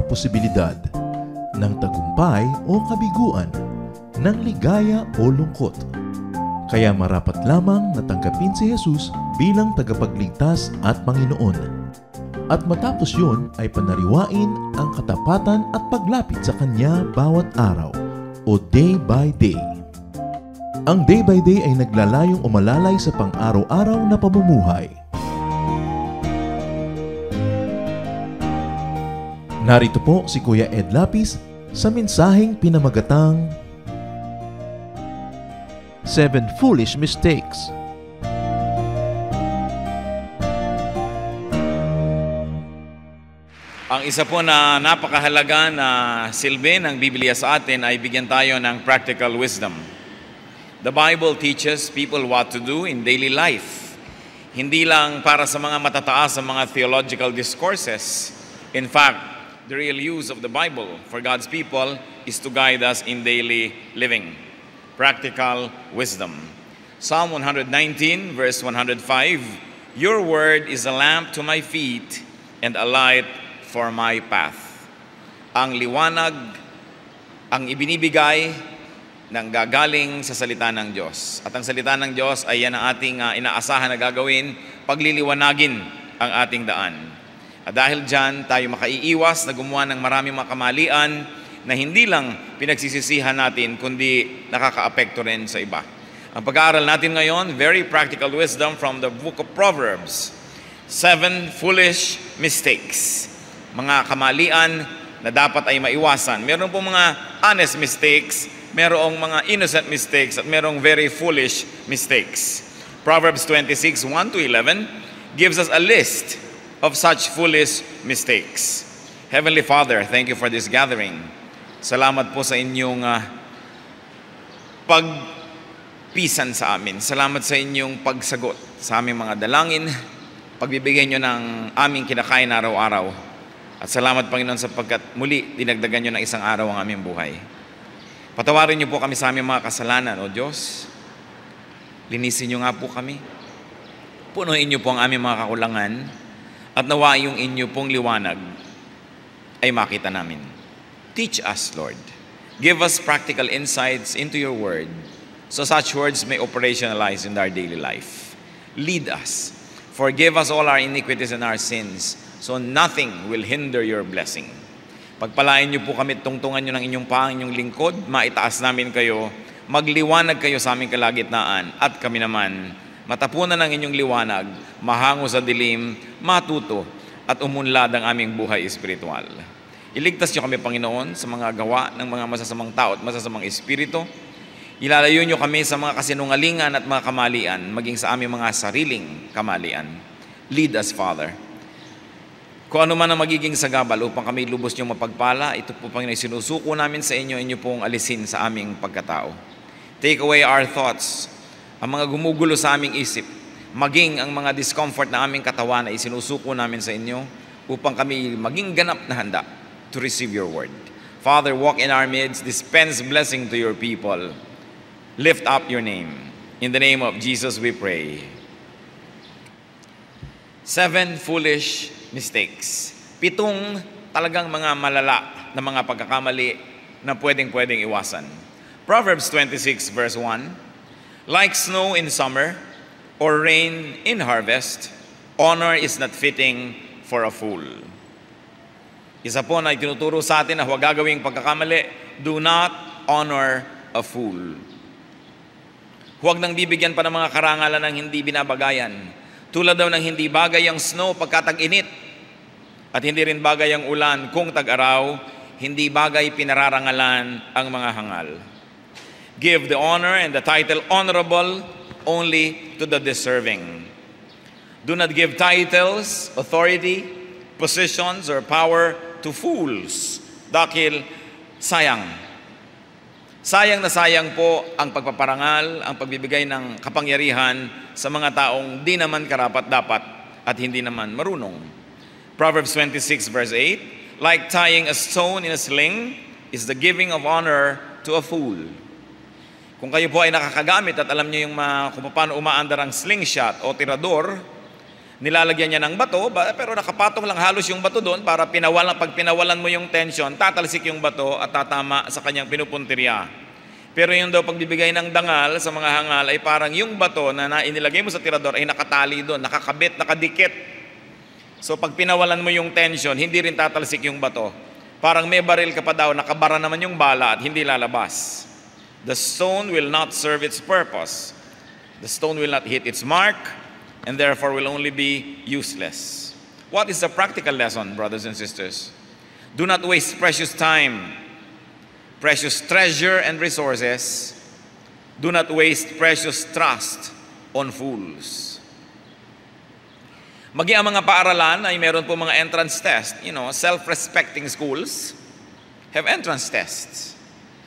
posibilidad ng tagumpay o kabiguan, ng ligaya o lungkot. Kaya marapat lamang na tanggapin si Jesus bilang tagapagligtas at Panginoon. At matapos yun ay panariwain ang katapatan at paglapit sa Kanya bawat araw o day by day. Ang day by day ay naglalayong umalalay sa pang-araw-araw na pamumuhay. Narito po si Kuya Ed Lapis sa mensaheng pinamagatang 7 Foolish Mistakes. Ang isa po na napakahalaga na silbi ng Biblia sa atin ay bigyan tayo ng practical wisdom. The Bible teaches people what to do in daily life. Hindi lang para sa mga matataas sa mga theological discourses. In fact, the real use of the Bible for God's people is to guide us in daily living. Practical wisdom. Psalm 119 verse 105, Your word is a lamp to my feet and a light for my path. Ang liwanag, ang ibinibigay ng gagaling sa salita ng Diyos. At ang salita ng Diyos ay yan ang ating inaasahan na gagawin, pagliliwanagin ang ating daan. At dahil dyan, tayo makaiiwas na gumawa ng maraming mga kamalian na hindi lang pinagsisisihan natin, kundi nakakaapekto rin sa iba. Ang pag-aaral natin ngayon, very practical wisdom from the book of Proverbs. 7 foolish mistakes. Mga kamalian na dapat ay maiwasan. Meron po mga honest mistakes, merong mga innocent mistakes, at merong very foolish mistakes. Proverbs 26, 1-11 gives us a list of such foolish mistakes. Heavenly Father, thank you for this gathering. Salamat po sa inyong pagpisan sa amin. Salamat sa inyong pagsagot sa aming mga dalangin, pagbibigay nyo ng aming kinakain araw-araw. At salamat, Panginoon, sapagkat muli dinagdagan nyo ng isang araw ang aming buhay. Patawarin niyo po kami sa aming mga kasalanan, O Diyos. Linisin niyo nga po kami. Punuin niyo po ang aming mga kakulangan at nawa yung inyo pong liwanag ay makita namin. Teach us, Lord. Give us practical insights into your word so such words may operationalize in our daily life. Lead us. Forgive us all our iniquities and our sins so nothing will hinder your blessing. Pagpalain niyo po kami, tungtungan niyo ng inyong inyong lingkod, maitaas namin kayo, magliwanag kayo sa aming kalagitnaan, at kami naman, matapunan ng inyong liwanag, mahango sa dilim, matuto, at umunlad ang aming buhay espiritual. Iligtas niyo kami, Panginoon, sa mga gawa ng mga masasamang tao at masasamang espiritu. Ilalayo niyo kami sa mga kasinungalingan at mga kamalian, maging sa aming mga sariling kamalian. Lead us, Father. Kung ano man ang magiging sagabal upang kami lubos niyong mapagpala, ito po, Panginoon, sinusuko namin sa inyo, inyo pong alisin sa aming pagkatao. Take away our thoughts, ang mga gumugulo sa aming isip, maging ang mga discomfort na aming katawan ay sinusuko namin sa inyo upang kami maging ganap na handa to receive your word. Father, walk in our midst, dispense blessing to your people. Lift up your name. In the name of Jesus we pray. 7 foolish mistakes. 7 talagang mga malala na mga pagkakamali na pwedeng iwasan. Proverbs 26 verse 1, Like snow in summer or rain in harvest, honor is not fitting for a fool. Isa po na itinuturo sa atin na huwag gagawing pagkakamali, do not honor a fool. Huwag nang bibigyan pa ng mga karangalan ng hindi binabagayan. Tulad daw ng hindi bagay ang snow pagkatag-init, at hindi rin bagay ang ulan kung tag-araw, hindi bagay pinararangalan ang mga hangal. Give the honor and the title honorable only to the deserving. Do not give titles, authority, positions, or power to fools. Dahil sayang. Sayang na sayang po ang pagpaparangal, ang pagbibigay ng kapangyarihan sa mga taong di naman karapat-dapat at hindi naman marunong. Proverbs 26 verse 8, Like tying a stone in a sling is the giving of honor to a fool. Kung kayo po ay nakakagamit at alam niyo yung kung paano umaandar ang slingshot o tirador, Nilalagyan niya ng bato, pero nakapatong lang halos yung bato doon para pag pinawalan mo yung tension, tatalsik yung bato at tatama sa kanyang pinupuntirya. Pero yung daw pagbibigay ng dangal sa mga hangal ay parang yung bato na inilagay mo sa tirador ay nakatali doon, nakakabit, nakadikit. So pag pinawalan mo yung tension, hindi rin tatalsik yung bato. Parang may baril ka pa daw, nakabara naman yung bala at hindi lalabas. The stone will not serve its purpose. The stone will not hit its mark, and therefore will only be useless. What is the practical lesson, brothers and sisters? Do not waste precious time, precious treasure and resources. Do not waste precious trust on fools. Maging ang mga paaralan ay meron po mga entrance test. Self-respecting schools have entrance tests.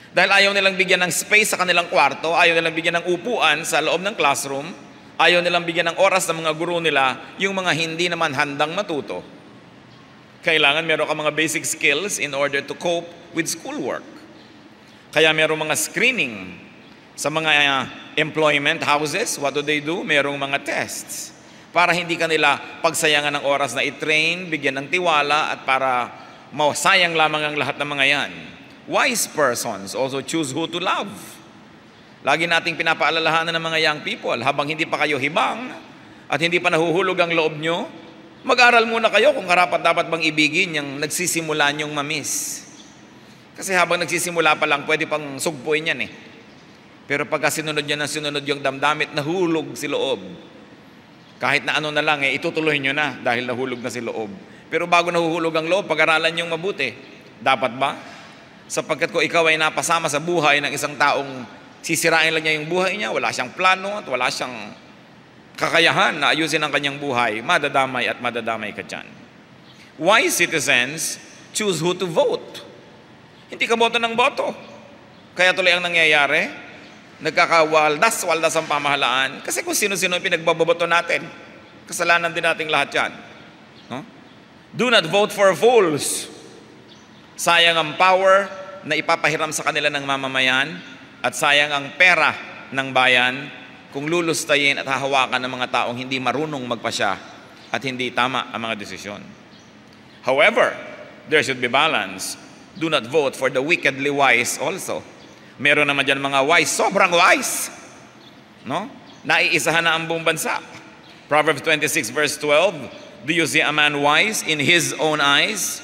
Dahil ayaw nilang bigyan ng space sa kanilang kwarto, ayaw nilang bigyan ng upuan sa loob ng classroom, ayaw nilang bigyan ng oras ng mga guro nila, yung mga hindi naman handang matuto. Kailangan meron ka mga basic skills in order to cope with schoolwork. Kaya meron mga screening sa mga employment houses. What do? Merong mga tests para hindi kanila pagsayangan ng oras na i-train, bigyan ng tiwala at para masayang lamang ang lahat ng mga yan. Wise persons also choose who to love. Lagi nating pinapaalalahanan ng mga young people, habang hindi pa kayo hibang at hindi pa nahuhulog ang loob nyo, mag-aral muna kayo kung karapat-dapat bang ibigin yung nagsisimula nyong mamiss. Kasi habang nagsisimula pa lang, pwede pang sugpuin yan eh. Pero pagka sinunod niya ng sinunod yung damdamit, nahulog si loob. Kahit na ano na lang, itutuloy nyo na dahil nahulog na si loob. Pero bago nahuhulog ang loob, pag-aralan nyong mabuti. Dapat ba? Sapagkat kung ikaw ay napasama sa buhay ng isang taong sisirain lang niya yung buhay niya, wala siyang plano at wala siyang kakayahan na ayusin ang kanyang buhay, madadamay at madadamay ka dyan. Wise citizens choose who to vote. Hindi ka boto ng boto. Kaya tuloy ang nangyayari, nagkakawaldas ang pamahalaan kasi kung sino-sino yung pinagbaboto natin, kasalanan din nating lahat yan. No? Do not vote for fools. Sayang ang power na ipapahiram sa kanila ng mamamayan at sayang ang pera ng bayan kung lulustayin at hahawakan ng mga taong hindi marunong magpasya at hindi tama ang mga desisyon. However, there should be balance. Do not vote for the wickedly wise also. Meron naman dyan mga wise, sobrang wise. No? Naiisahan na ang buong bansa. Proverbs 26 verse 12, do you see a man wise in his own eyes?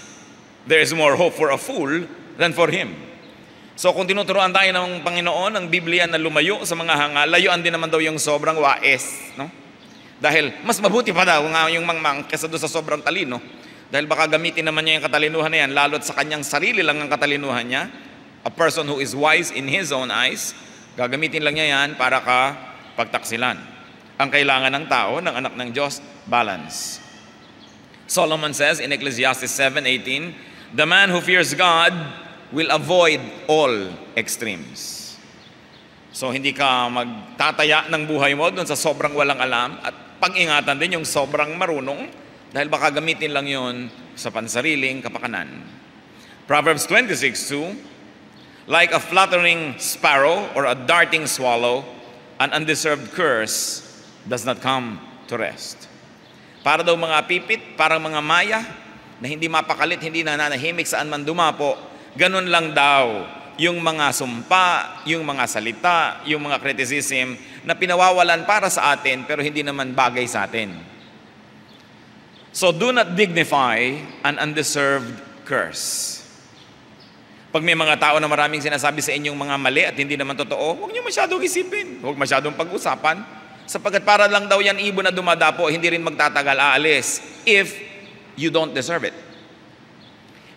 There is more hope for a fool than for him. So kung tinuturuan tayo ng Panginoon, ng Biblia na lumayo sa mga hangal, layuan din naman daw yung sobrang wais. No? Dahil mas mabuti pa daw nga yung mangmang kesa doon sa sobrang talino. Dahil baka gamitin naman niya yung katalinuhan na yan, lalo't sa kanyang sarili lang ang katalinuhan niya. A person who is wise in his own eyes, gagamitin lang niya yan para pagtaksilan. Ang kailangan ng tao, ng anak ng Diyos, balance. Solomon says in Ecclesiastes 7:18, the man who fears God will avoid all extremes. So hindi ka magtataya ng buhay mo doon sa sobrang walang alam at pag-ingatan din yung sobrang marunong dahil baka gamitin lang yon sa pansariling kapakanan. Proverbs 26:2, like a fluttering sparrow or a darting swallow, an undeserved curse does not come to rest. Para daw mga pipit, parang mga maya na hindi mapakalit, hindi nananahimik saan man dumapo, ganun lang daw yung mga sumpa, yung mga salita, yung mga criticism na pinawawalan para sa atin pero hindi naman bagay sa atin. So do not dignify an undeserved curse. Pag may mga tao na maraming sinasabi sa inyong mga mali at hindi naman totoo, huwag niyo masyadong isipin, huwag masyadong pag-usapan. Sapagkat para lang daw yan ibon na dumadapo, hindi rin magtatagal aalis if you don't deserve it.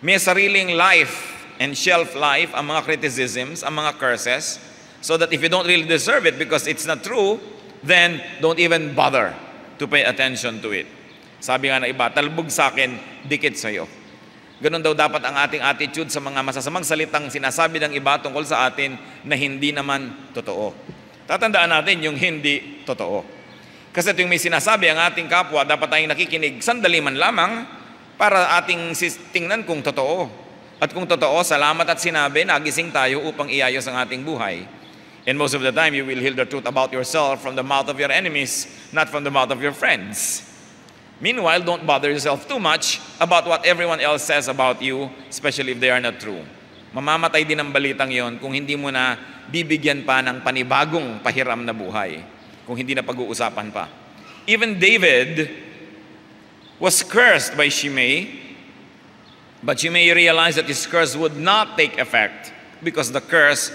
May sariling life and shelf life ang mga criticisms, ang mga curses, so that if you don't really deserve it because it's not true, then don't even bother to pay attention to it. Sabi nga ng iba, talbog sa akin, dikit sa'yo. Ganun daw dapat ang ating attitude sa mga masasamang salitang sinasabi ng iba tungkol sa atin na hindi naman totoo. Tatandaan natin yung hindi totoo. Kasi ito yung may sinasabi ang ating kapwa, dapat tayong nakikinig sandali man lamang para ating tingnan kung totoo. At kung totoo, salamat at sinabi, nagising tayo upang iayos ang ating buhay. And most of the time, you will hear the truth about yourself from the mouth of your enemies, not from the mouth of your friends. Meanwhile, don't bother yourself too much about what everyone else says about you, especially if they are not true. Mamamatay din ang balitang yon kung hindi mo na bibigyan pa ng panibagong pahiram na buhay, kung hindi na pag-uusapan pa. Even David was cursed by Shimei, but Shimei realized that his curse would not take effect because the curse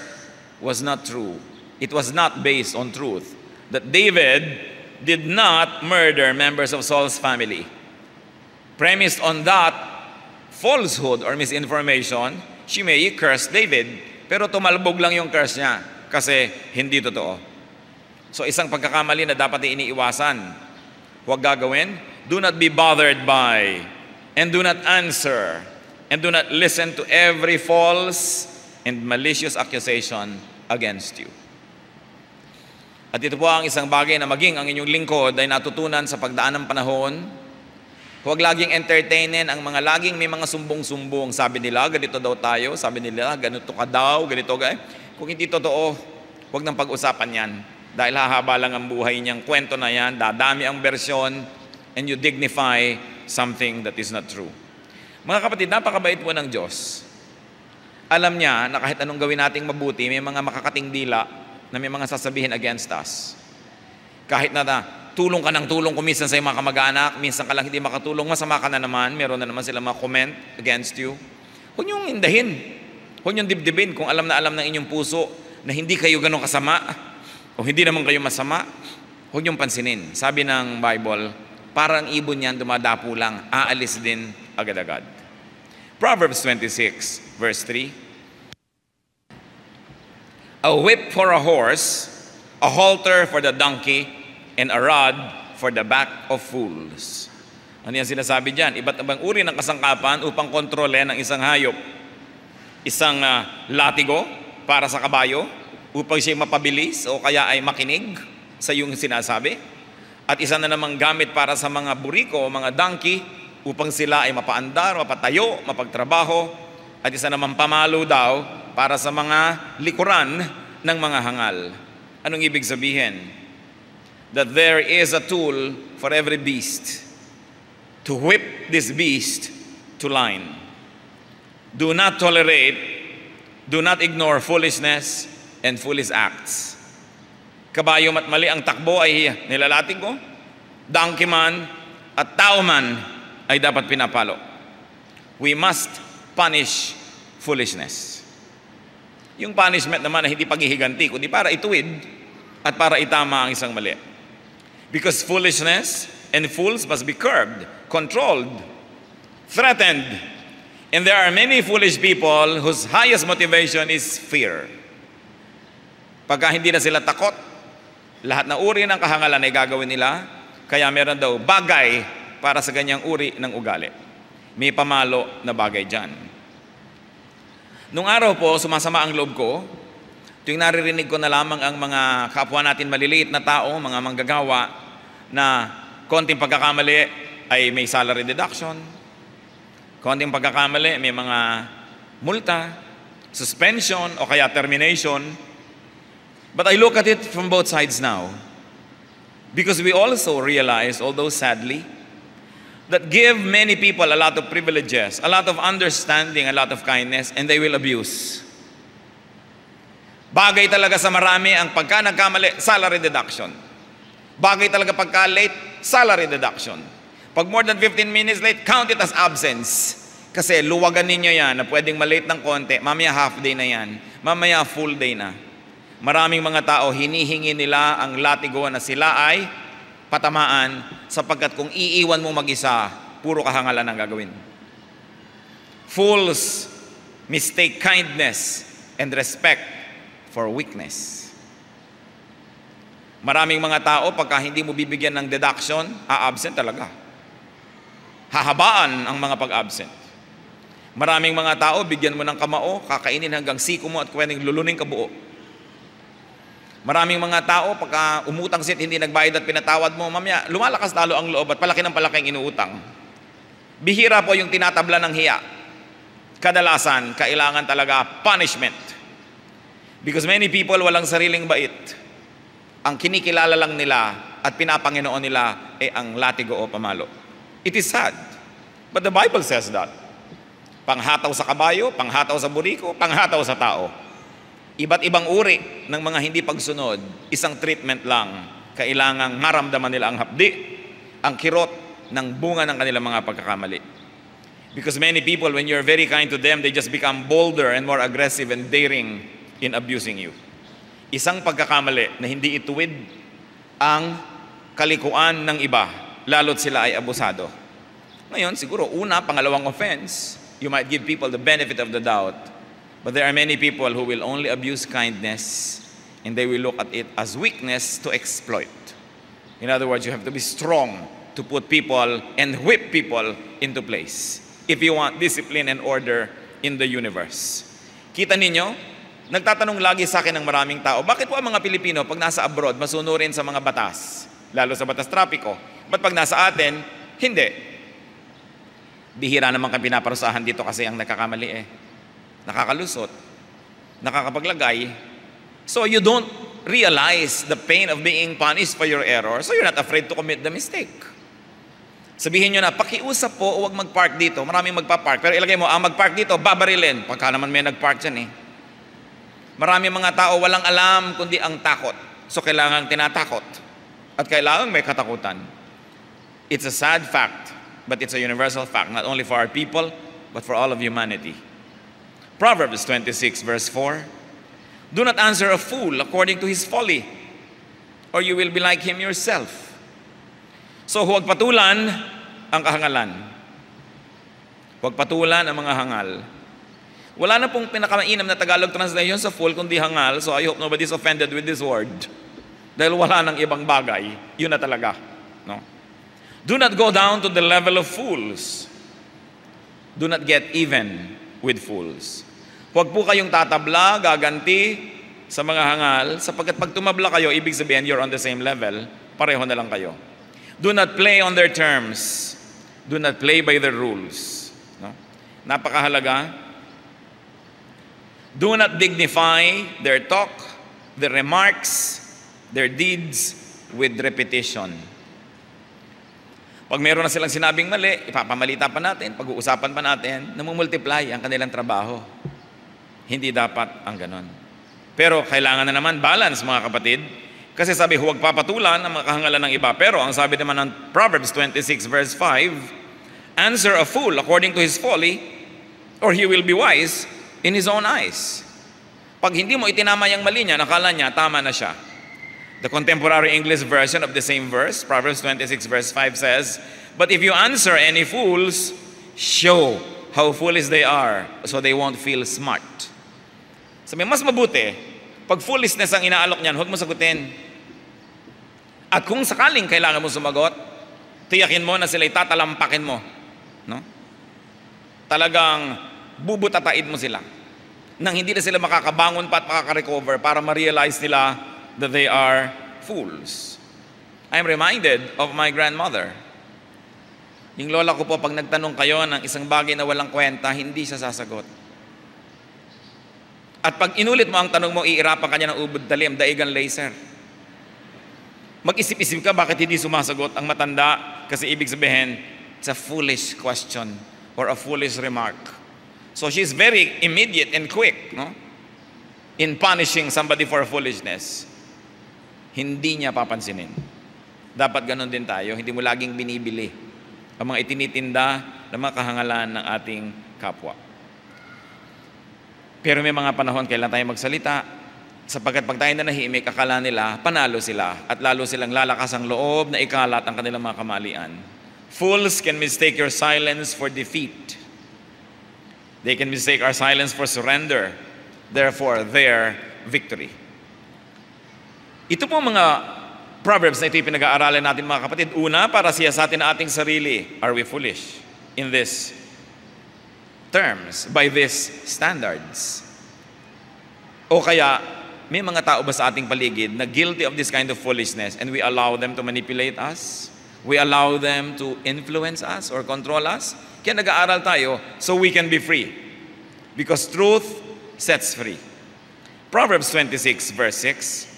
was not true. It was not based on truth. That David did not murder members of Saul's family. Premised on that falsehood or misinformation, Shimei cursed David, pero tumalbog lang yung curse niya kasi hindi totoo. So isang pagkakamali na dapat iniiwasan. Huwag gagawin. Do not be bothered by, and do not answer, and do not listen to every false and malicious accusation against you. At ito po ang isang bagay na maging ang inyong lingkod ay natutunan sa pagdaan ng panahon. Huwag laging entertainin ang mga laging may mga sumbong-sumbong. Sabi nila, ganito daw tayo. Sabi nila, ganito ka daw, ganito ka. Kung hindi totoo, huwag nang pag-usapan yan. Dahil hahaba lang ang buhay niyang kwento na yan, dadami ang bersyon, and you dignify something that is not true. Mga kapatid, napakabait po ng Diyos. Alam niya na kahit anong gawin nating mabuti, may mga makakating dila na may mga sasabihin against us. Kahit na tulong ka ng tulong kuminsan sa mga kamag-anak, minsan ka lang hindi makatulong, masama ka na naman, meron na naman sila mga comment against you. Huwag niyong indahin. Huwag niyong dibdibin kung alam na alam ng inyong puso na hindi kayo ganun kasama o hindi naman kayo masama. Huwag niyong pansinin. Sabi ng Bible, parang ibon yan, dumadapo lang, aalis din agad-agad. Proverbs 26, verse 3. A whip for a horse, a halter for the donkey, and a rod for the back of fools. Ano yan sinasabi dyan? Iba't ibang uri ng kasangkapan upang kontrole ng isang hayop. Isang latigo para sa kabayo, upang siya mapabilis o kaya ay makinig sa iyong sinasabi. At isa na namang gamit para sa mga buriko o mga donkey, upang sila ay mapaandar, mapatayo, mapagtrabaho. At isa namang pamalo daw, para sa mga likuran ng mga hangal. Anong ibig sabihin? That there is a tool for every beast to whip this beast to line. Do not tolerate, do not ignore foolishness and foolish acts. Kabayo mat mali ang takbo ay nilalatig ko, donkey man at tao man ay dapat pinapalo. We must punish foolishness. Yung punishment naman na hindi paghihiganti, kundi para ituwid at para itama ang isang mali. Because foolishness and fools must be curbed, controlled, threatened. And there are many foolish people whose highest motivation is fear. Pagka hindi na sila takot, lahat na uri ng kahangalan ay gagawin nila, kaya meron daw bagay para sa ganyang uri ng ugali. May pamalo na bagay dyan. Nung araw po, sumasama ang loob ko, tuwing naririnig ko na lamang ang mga kapwa natin maliliit na tao, mga manggagawa, na konting pagkakamali ay may salary deduction, konting pagkakamali may mga multa, suspension, o kaya termination. But I look at it from both sides now, because we also realize, although sadly, that give many people a lot of privileges, a lot of understanding, a lot of kindness, and they will abuse. Bagay talaga sa marami ang pagka nagkamali, salary deduction. Bagay talaga pagka late, salary deduction. Pag more than 15 minutes late, count it as absence. Kasi luwagan ninyo yan na pwedeng malate ng konti, mamaya half day na yan, mamaya full day na. Maraming mga tao, hinihingi nila ang latigo na sila ay patamaan, sapagkat kung iiwan mo mag-isa, puro kahangalan ang gagawin. Fools mistake kindness and respect for weakness. Maraming mga tao, pagka hindi mo bibigyan ng deduction, a-absent talaga. Hahabaan ang mga pag-absent. Maraming mga tao, bigyan mo ng kamao, kakainin hanggang siko mo at pwedeng luluning ka buo. Maraming mga tao, pagka umutang sit, hindi nagbayad at pinatawad mo, mamaya, lumalakas lalo ang loob at palaki ng palaki ang inuutang. Bihira po yung tinatabla ng hiya. Kadalasan, kailangan talaga punishment. Because many people walang sariling bait. Ang kinikilala lang nila at pinapanginoon nila ay ang latigo o pamalo. It is sad. But the Bible says that. Panghataw sa kabayo, panghataw sa buriko, panghataw sa tao. Iba't ibang uri ng mga hindi pagsunod, isang treatment lang, kailangang maramdaman nila ang hapdi, ang kirot ng bunga ng kanilang mga pagkakamali. Because many people, when you're very kind to them, they just become bolder and more aggressive and daring in abusing you. Isang pagkakamali na hindi ituwid ang kalikuan ng iba, lalo't sila ay abusado. Ngayon, siguro, pangalawang offense, you might give people the benefit of the doubt. But there are many people who will only abuse kindness and they will look at it as weakness to exploit. In other words, you have to be strong to put people and whip people into place if you want discipline and order in the universe. Kita ninyo? Nagtatanong lagi sa akin ng maraming tao, bakit po ang mga Pilipino pag nasa abroad masunurin sa mga batas, lalo sa batas trapiko? Ba't pag nasa atin, hindi? Bihira naman kang pinaparusahan dito kasi ang nagkakamali nakakalusot, nakakapaglagay. So you don't realize the pain of being punished for your error, so you're not afraid to commit the mistake. Sabihin nyo na, pakiusap po, huwag mag-park dito. Maraming magpa-park. Pero ilagay mo, mag-park dito, babarilin. Pagka naman may nag-park dyan Maraming mga tao walang alam kundi ang takot. So kailangan tinatakot. At kailangan may katakutan. It's a sad fact, but it's a universal fact, not only for our people, but for all of humanity. Proverbs 26 verse 4, do not answer a fool according to his folly, or you will be like him yourself. So huwag patulan ang kahangalan. Huwag patulan ang mga hangal. Wala na pong pinakamainam na Tagalog translation sa fool kundi hangal, so I hope nobody's offended with this word. Dahil wala nang ibang bagay, yun na talaga. No? Do not go down to the level of fools. Do not get even with fools. Huwag po kayong tatabla, gaganti sa mga hangal, sapagkat pag tumabla kayo, ibig sabihin you're on the same level, pareho na lang kayo. Do not play on their terms. Do not play by their rules. No? Napakahalaga. Do not dignify their talk, their remarks, their deeds with repetition. Pag meron na silang sinabing mali, ipapamalita pa natin, pag-uusapan pa natin, namumultiply ang kanilang trabaho. Hindi dapat ang ganon. Pero kailangan na naman balance, mga kapatid. Kasi sabi, huwag papatulan ang mga kahangalan ng iba. Pero ang sabi naman ng Proverbs 26 verse 5, answer a fool according to his folly, or he will be wise in his own eyes. Pag hindi mo itinama yung mali niya, nakala niya, tama na siya. The contemporary English version of the same verse, Proverbs 26 verse 5 says, but if you answer any fools, show how foolish they are, so they won't feel smart. Sabi, mas mabuti, pag foolishness ang inaalok niyan, huwag mo sagutin. At kung sakaling kailangan mo sumagot, tiyakin mo na sila'y tatalampakin mo. No? Talagang bubutataid mo sila. Nang hindi na sila makakabangon pa at makaka-recover para ma-realize nila that they are fools. I'm reminded of my grandmother. Yung lola ko po, pag nagtanong kayo ng isang bagay na walang kwenta, hindi siya sasagot. At pag inulit mo ang tanong mo, iirapan ka niya ng ubod talim, daigan laser. Mag-isip-isip ka bakit hindi sumasagot ang matanda, kasi ibig sabihin, it's a foolish question or a foolish remark. So she's very immediate and quick, no? In punishing somebody for foolishness. Hindi niya papansinin. Dapat ganun din tayo, hindi mo laging binibili ang mga itinitinda ng mga kahangalan ng ating kapwa. Pero may mga panahon kailan tayo magsalita, sapagkat pag tayo na nahimik, akala nila, panalo sila, at lalo silang lalakas ang loob na ikalat ang kanilang mga kamalian. Fools can mistake your silence for defeat. They can mistake our silence for surrender, therefore their victory. Ito po mga Proverbs na ito yung pinag-aaralan natin, mga kapatid. Una, para siyasatin na ating sarili. Are we foolish in this terms, by these standards? O kaya, may mga tao ba sa ating paligid na guilty of this kind of foolishness and we allow them to manipulate us? We allow them to influence us or control us? Kaya nag-aaral tayo so we can be free. Because truth sets free. Proverbs 26 verse 6,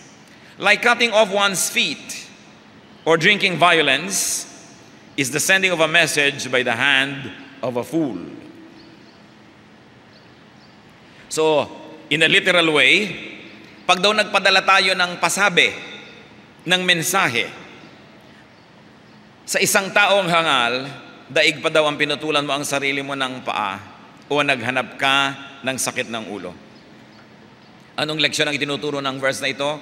like cutting off one's feet or drinking violence is the sending of a message by the hand of a fool. So, in a literal way, pag daw nagpadala tayo ng pasabi, ng mensahe, sa isang taong hangal, daig pa daw ang pinutulan mo ang sarili mo ng paa o naghanap ka ng sakit ng ulo. Anong leksyon ang itinuturo ng verse na ito?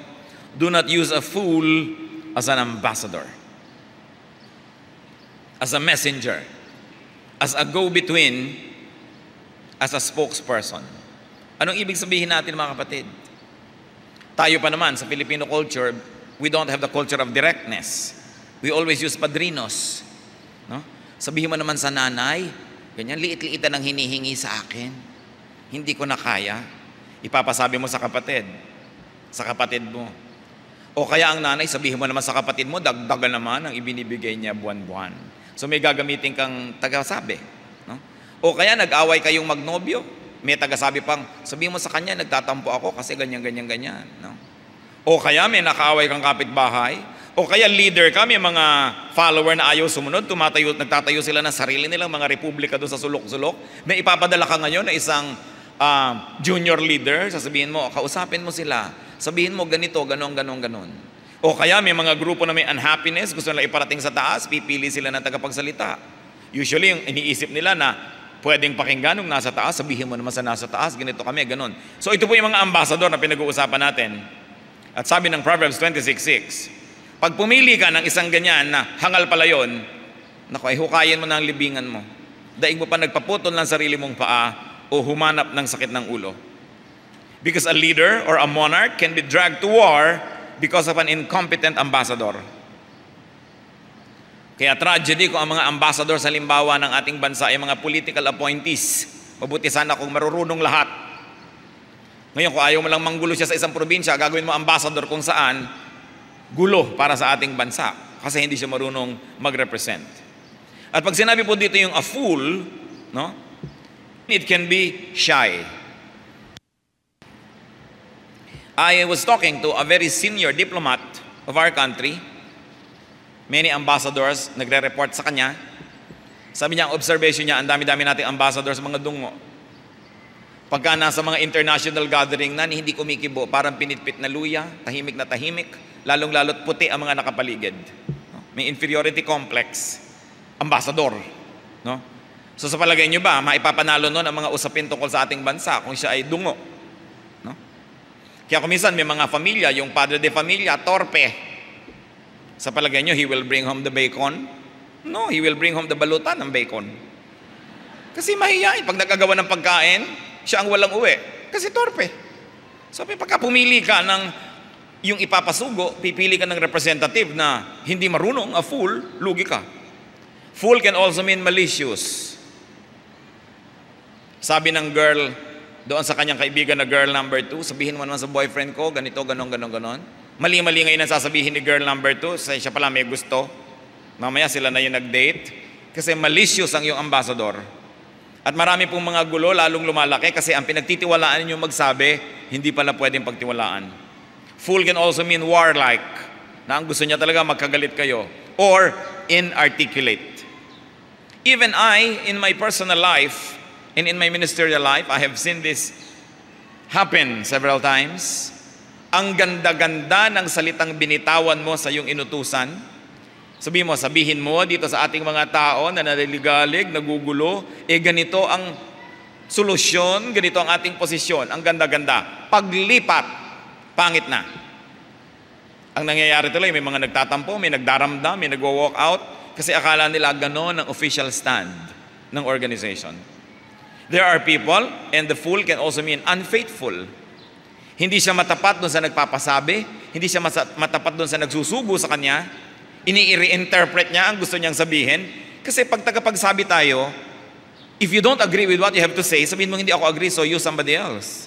Do not use a fool as an ambassador, as a messenger, as a go-between, as a spokesperson. Anong ibig sabihin natin, mga kapatid? Tayo pa naman sa Filipino culture, we don't have the culture of directness. We always use padrinos. No? Sabihin mo naman sa nanay, ganyan, liit-liitan ang hinihingi sa akin. Hindi ko na kaya. Ipapasabi mo sa kapatid mo. O kaya ang nanay, sabihin mo naman sa kapatid mo, dagdagan naman ang ibinibigay niya buwan-buwan. So may gagamitin kang tagasabi. No? O kaya nag-away kayong magnobyo, may tagasabi pang, sabihin mo sa kanya, nagtatampo ako kasi ganyan. No? O kaya may nakaaway kang kapitbahay, o kaya leader ka, may mga follower na ayaw sumunod, nagtatayo sila ng sarili nilang mga republika doon sa sulok-sulok. May ipapadala ka ngayon na isang junior leader, sasabihin mo, kausapin mo sila, sabihin mo ganito, ganon. O kaya may mga grupo na may unhappiness, gusto nila iparating sa taas, pipili sila ng tagapagsalita. Usually, yung iniisip nila na pwedeng pakinggan nung nasa taas, sabihin mo naman sa nasa taas, ganito kami, ganon. So ito po yung mga ambassador na pinag-uusapan natin. At sabi ng Proverbs 26:6, pag pumili ka ng isang ganyan na hangal pala yun, naku, ay hukayin mo na ang libingan mo. Daig mo pa nagpaputol ng sarili mong paa o humanap ng sakit ng ulo. Because a leader or a monarch can be dragged to war because of an incompetent ambassador. Kaya tragedy kung ang mga ambassador sa limbawa ng ating bansa ay mga political appointees. Mabuti sana kung marurunong lahat. Ngayon, kung ayaw mo lang manggulo siya sa isang probinsya, gagawin mo ambassador kung saan gulo para sa ating bansa kasi hindi siya marunong mag-represent. At pag sinabi po dito yung a fool, no? It can be shy. I was talking to a very senior diplomat of our country. Many ambassadors nagre-report sa kanya. Sabi niya, ang observation niya, ang dami-dami nating ambassadors, mga dungo. Pagka nasa mga international gathering na, hindi kumikibo, parang pinitpit na luya, tahimik na tahimik, lalong-lalot puti ang mga nakapaligid. May inferiority complex. Ambassador. No? So sa palagay niyo ba, maipapanalo nun ang mga usapin tungkol sa ating bansa kung siya ay dungo? No? Kaya kung minsan may mga pamilya, yung padre de familia, torpe. Sa palagay niyo, he will bring home the bacon? No, he will bring home the balutan ng bacon. Kasi mahihain. Pag nagagawa ng pagkain, siya ang walang uwi. Kasi torpe. So pagka pumili ka ng yung ipapasugo, pipili ka ng representative na hindi marunong, a fool, lugi ka. Fool can also mean malicious. Sabi ng girl, doon sa kanyang kaibigan na girl number 2, sabihin mo naman sa boyfriend ko, ganito, ganon. Mali-mali ngayon ang sasabihin ni girl number 2, siya pala may gusto. Mamaya sila na yung nag-date. Kasi malicious ang iyong ambassador. At marami pong mga gulo, lalong lumalaki kasi ang pinagtitiwalaan niyo magsabi, hindi pala pwedeng pagtiwalaan. Fool can also mean warlike, na ang gusto niya talaga magkagalit kayo. Or inarticulate. Even I, in my personal life, and in my ministerial life, I have seen this happen several times. Ang ganda-ganda ng salitang binitawan mo sa iyong inutusan. Sabihin mo dito sa ating mga tao na naliligalig, nagugulo, ganito ang solusyon, ganito ang ating posisyon. Ang ganda-ganda. Paglipat, pangit na. Ang nangyayari tuloy, may mga nagtatampo, may nagdaramdam, may nagwo-walk out, kasi akala nila ganon ang official stand ng organization. There are people, and the fool can also mean unfaithful. Hindi siya matapat doon sa nagpapasabi, hindi siya matapat doon sa nagsusugo sa kanya, ini-reinterpret niya ang gusto niyang sabihin. Kasi pag tagapagsabi tayo, if you don't agree with what you have to say, sabihin mo, hindi ako agree, so use somebody else.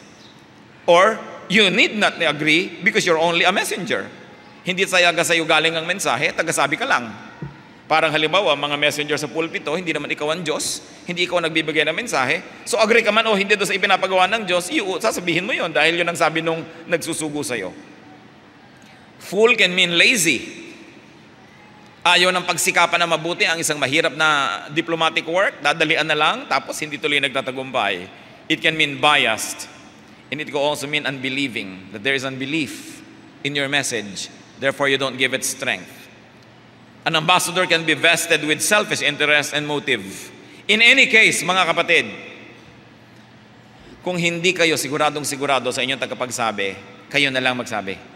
Or, you need not agree because you're only a messenger. Hindi sa'yo galing ang mensahe, tagasabi ka lang. Parang halimbawa, mga messenger sa pulpito, hindi naman ikaw ang Diyos, hindi ikaw nagbibigay ng mensahe, so agree ka man o hindi doon sa ipinapagawa ng Diyos, sasabihin mo yon dahil yun ang sabi nung nagsusugo sa'yo. Fool can mean lazy, Ayaw ng pagsikapan na mabuti ang isang mahirap na diplomatic work, dadalian na lang, tapos hindi tuloy nagtatagumpay. It can mean biased, and it can also mean unbelieving, that there is unbelief in your message, therefore you don't give it strength. An ambassador can be vested with selfish interest and motive. In any case, mga kapatid, kung hindi kayo siguradong-sigurado sa inyong tagapagsabi, kayo na lang magsabi.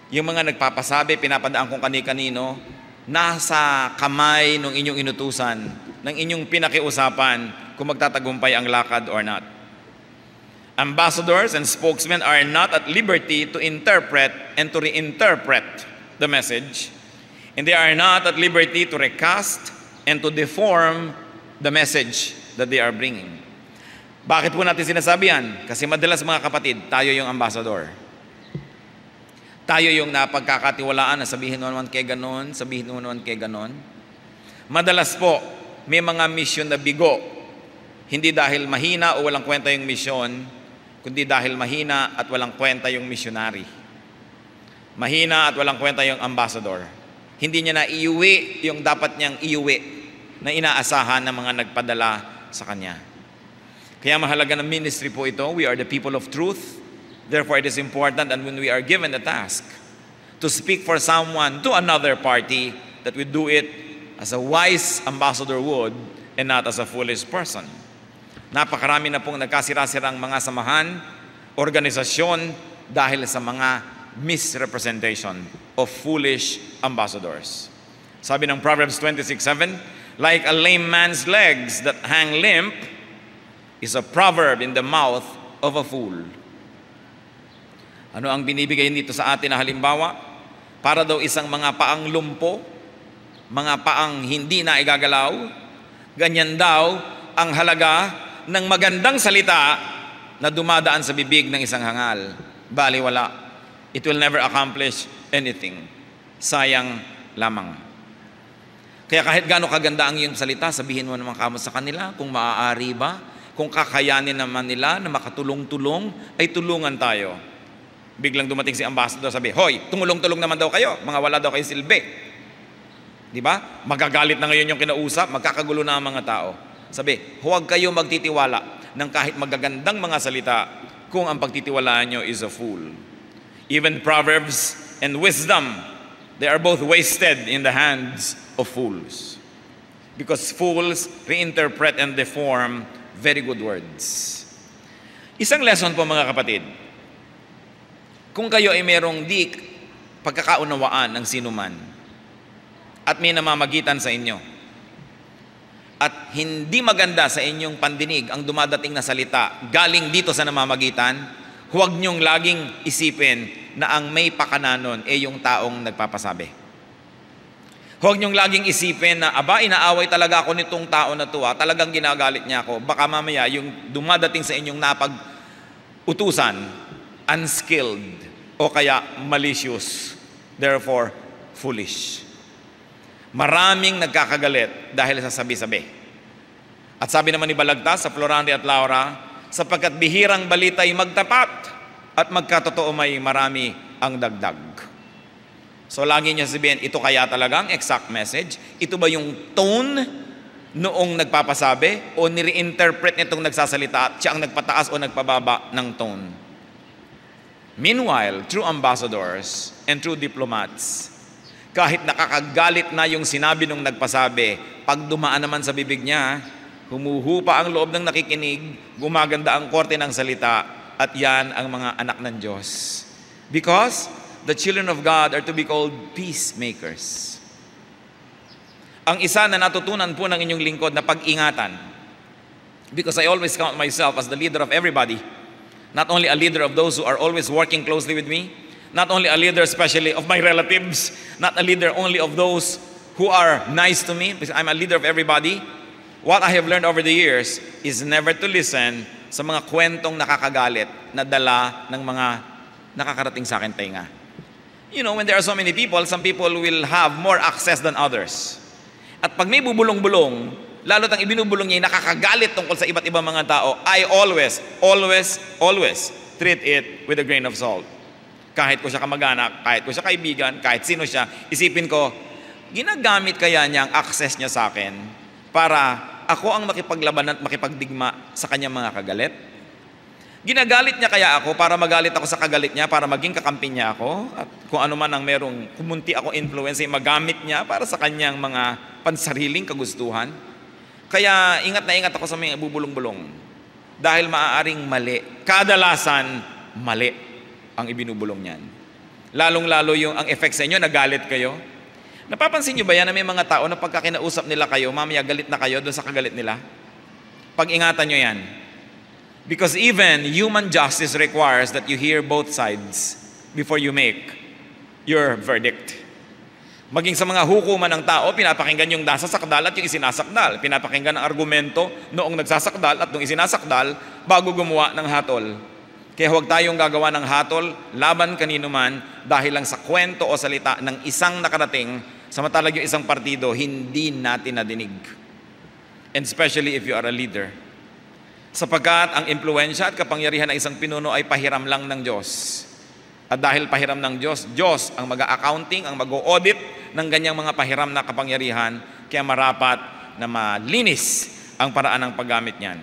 Yung mga nagpapasabi, pinapadaan kung kani-kanino, nasa kamay ng inyong inutusan, ng inyong pinakiusapan kung magtatagumpay ang lakad or not. Ambassadors and spokesmen are not at liberty to interpret and to reinterpret the message, and they are not at liberty to recast and to deform the message that they are bringing. Bakit po natin sinasabi yan? Kasi madalas mga kapatid, tayo yung ambassador. Tayo yung napagkakatiwalaan na sabihin mo naman kay ganon, sabihin mo naman kay ganon. Madalas po, may mga misyon na bigo. Hindi dahil mahina o walang kwenta yung misyon, kundi dahil mahina at walang kwenta yung missionary. Mahina at walang kwenta yung ambassador. Hindi niya na iuwi yung dapat niyang iuwi na inaasahan ng mga nagpadala sa kanya. Kaya mahalaga ng ministry po ito. We are the people of truth. Therefore, it is important that when we are given the task to speak for someone to another party, that we do it as a wise ambassador would and not as a foolish person. Napakarami na pong nagkasira-sirang mga samahan, organisasyon dahil sa mga misrepresentation of foolish ambassadors. Sabi ng Proverbs 26:7, like a lame man's legs that hang limp is a proverb in the mouth of a fool. Ano ang binibigay nito sa atin na halimbawa? Para daw isang mga paang lumpo, mga paang hindi na igagalaw, ganyan daw ang halaga ng magandang salita na dumadaan sa bibig ng isang hangal. Baliwala. It will never accomplish anything. Sayang lamang. Kaya kahit gaano kaganda ang iyong salita, sabihin mo naman kamo sa kanila kung maaari ba, kung kakayanin naman nila na makatulong-tulong, ay tulungan tayo. Biglang dumating si ambassador, sabi, hoy, tumulong-tulong naman daw kayo, mga wala daw kayo silbi. Di ba? Magagalit na ngayon yung kinausap, magkakagulo na ang mga tao. Sabi, huwag kayo magtitiwala ng kahit magagandang mga salita kung ang pagtitiwalaan nyo is a fool. Even Proverbs and wisdom, they are both wasted in the hands of fools. Because fools reinterpret and deform very good words. Isang lesson po mga kapatid, kung kayo ay merong di pagkakaunawaan ng sinuman at may namamagitan sa inyo at hindi maganda sa inyong pandinig ang dumadating na salita galing dito sa namamagitan, huwag niyong laging isipin na ang may pakananon ay yung taong nagpapasabi. Huwag niyong laging isipin na, aba, inaaway talaga ako nitong tao na to, talagang ginagalit niya ako. Baka mamaya yung dumadating sa inyong napag-utusan, unskilled, o kaya malicious, therefore foolish. Maraming nagkakagalit dahil sa sabi-sabi. At sabi naman ni Balagtas sa Florante at Laura, sapagkat bihirang balita ay magtapat at magkatotoo may marami ang dagdag. So lagi niya sabihin, ito kaya talagang exact message? Ito ba yung tone noong nagpapasabi o nire-interpret nitong nagsasalita at siya ang nagpataas o nagpababa ng tone? Meanwhile, true ambassadors and true diplomats, kahit nakakagalit na yung sinabi nung nagpasabi, pag dumaan naman sa bibig niya, humuhupa ang loob ng nakikinig, gumaganda ang korte ng salita, at yan ang mga anak ng Diyos. Because the children of God are to be called peacemakers. Ang isa na natutunan po ng inyong lingkod na pag-ingatan, because I always count myself as the leader of everybody, not only a leader of those who are always working closely with me, not only a leader especially of my relatives, not a leader only of those who are nice to me, because I'm a leader of everybody. What I have learned over the years is never to listen sa mga kwentong nakakagalit na dala ng mga nakakarating sa akin tainga. You know, when there are so many people, some people will have more access than others. At pag may bubulong-bulong, lalo't ang ibinubulong niya ay nakakagalit tungkol sa iba't ibang mga tao, I always treat it with a grain of salt. kahit ko siya kamag-anak, kahit ko siya kaibigan, kahit sino siya, isipin ko, ginagamit kaya niya ang access niya sa akin para ako ang makipaglaban at makipagdigma sa kanyang mga kagalit? Ginagalit niya kaya ako para magalit ako sa kagalit niya, para maging kakampi niya ako? At kung ano man ang merong kumunti ako influence, magamit niya para sa kanyang mga pansariling kagustuhan? Kaya ingat na ingat ako sa mga bubulong-bulong. Dahil maaaring mali. Kadalasan, mali ang ibinubulong niyan. Lalong-lalo yung ang effect sa inyo, nagalit kayo. Napapansin niyo ba yan na may mga tao na pagka kinausap nila kayo, mamaya galit na kayo doon sa kagalit nila? Pag-ingatan niyo yan. Because even human justice requires that you hear both sides before you make your verdict. Maging sa mga hukuman ng tao, pinapakinggan yung nasasakdal at yung isinasakdal. Pinapakinggan ang argumento noong nagsasakdal at noong isinasakdal bago gumawa ng hatol. Kaya huwag tayong gagawa ng hatol laban kanino man dahil lang sa kwento o salita ng isang nakarating, samantalang yung isang partido hindi natin nadinig. And especially if you are a leader. Sapagkat ang impluensya at kapangyarihan ng isang pinuno ay pahiram lang ng Diyos. At dahil pahiram ng Diyos, Diyos ang mag-accounting, ang mag-audit ng ganyang mga pahiram na kapangyarihan, kaya marapat na malinis ang paraan ng paggamit niyan.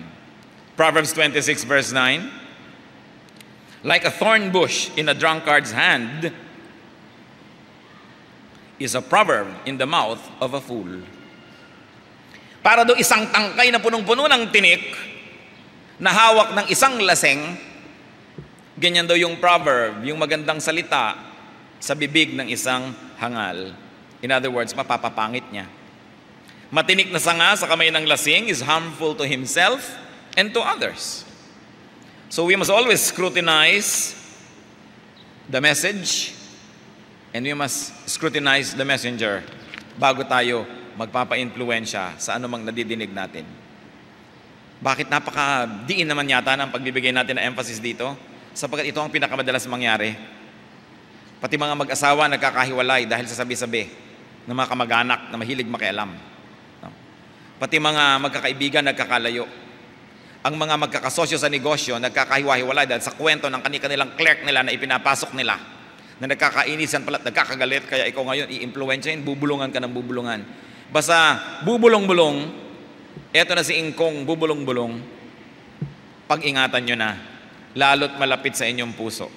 Proverbs 26 verse 9, like a thorn bush in a drunkard's hand is a proverb in the mouth of a fool. Para do isang tangkay na punong-puno ng tinik na hawak ng isang laseng, ganyan daw yung proverb, yung magandang salita sa bibig ng isang hangal. In other words, mapapapangit niya. Matinik na sanga sa kamay ng lasing is harmful to himself and to others. So we must always scrutinize the message and we must scrutinize the messenger bago tayo magpapa-influensya sa anumang nadidinig natin. Bakit napaka-diin naman yata ng pagbibigay natin ng emphasis dito? Sapagkat ito ang pinakamadalas mangyari. Pati mga mag-asawa nagkakahiwalay dahil sa sabi-sabi ng mga kamag-anak na mahilig makialam. Pati mga magkakaibigan nagkakalayo. Ang mga magkakasosyo sa negosyo nagkakahiwa-hiwalay dahil sa kwento ng kanilang clerk nila na ipinapasok nila na nagkakainisan pala at nagkakagalit, kaya ikaw ngayon i-influensyahin, bubulungan ka ng bubulungan. Basta bubulong-bulong, eto na si Ingkong bubulong-bulong, pag-ingatan nyo na, lalo't malapit sa inyong puso.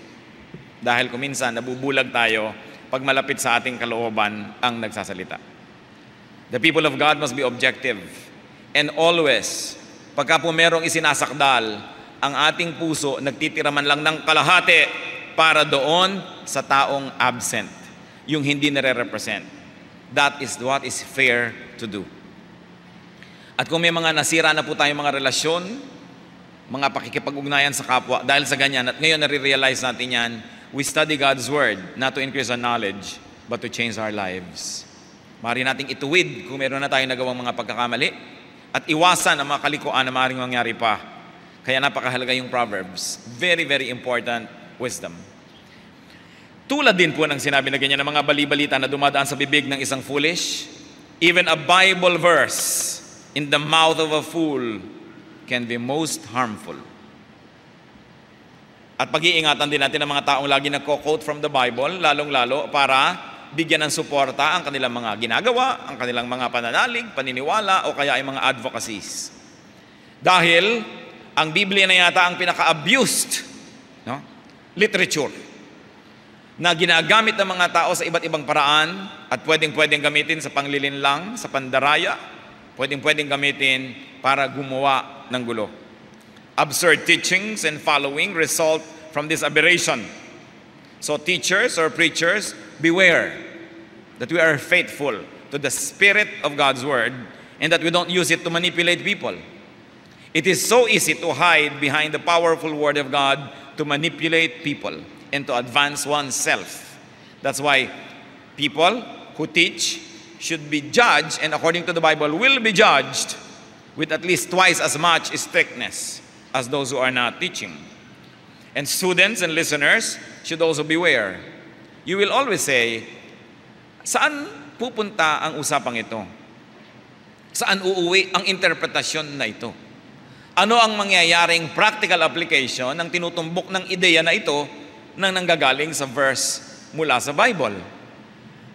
Dahil kuminsan nabubulag tayo pag malapit sa ating kalooban ang nagsasalita. The people of God must be objective and always, pagka po merong isinasakdal, ang ating puso nagtitira man lang ng kalahati para doon sa taong absent, yung hindi nare-represent. That is what is fair to do. At kung may mga nasira na po tayong mga relasyon, mga pakikipag-ugnayan sa kapwa, dahil sa ganyan, at ngayon nare-realize natin yan, we study God's Word, not to increase our knowledge, but to change our lives. Maaari nating ituwid kung meron na tayong nagawang mga pagkakamali, at iwasan ang mga kalikuan na maaaring mangyari pa. Kaya napakahalaga yung Proverbs. Very, very important wisdom. Tulad din po ng sinabi na ganyan ng mga bali-balita na dumadaan sa bibig ng isang foolish, even a Bible verse in the mouth of a fool can be most harmful. At pag-iingatan din natin ang mga taong lagi nagko-quote from the Bible, lalong-lalo para bigyan ng suporta ang kanilang mga ginagawa, ang kanilang mga pananalig, paniniwala, o kaya ay mga advocacies. Dahil ang Biblia na yata ang pinaka-abused literature na ginagamit ng mga tao sa iba't ibang paraan at pwedeng-pwedeng gamitin sa panglilinlang, sa pandaraya, pwedeng-pwedeng gamitin para gumawa ng gulo. Absurd teachings and following result from this aberration. So teachers or preachers, beware that we are faithful to the spirit of God's word and that we don't use it to manipulate people. It is so easy to hide behind the powerful word of God to manipulate people and to advance oneself. That's why people who teach should be judged, and according to the Bible, will be judged with at least twice as much strictness as those who are not teaching. And students and listeners should also beware. You will always say, saan pupunta ang usapang ito? Saan uuwi ang interpretasyon na ito? Ano ang mangyayaring practical application ng tinutumbok ng ideya na ito nang nanggagaling sa verse mula sa Bible.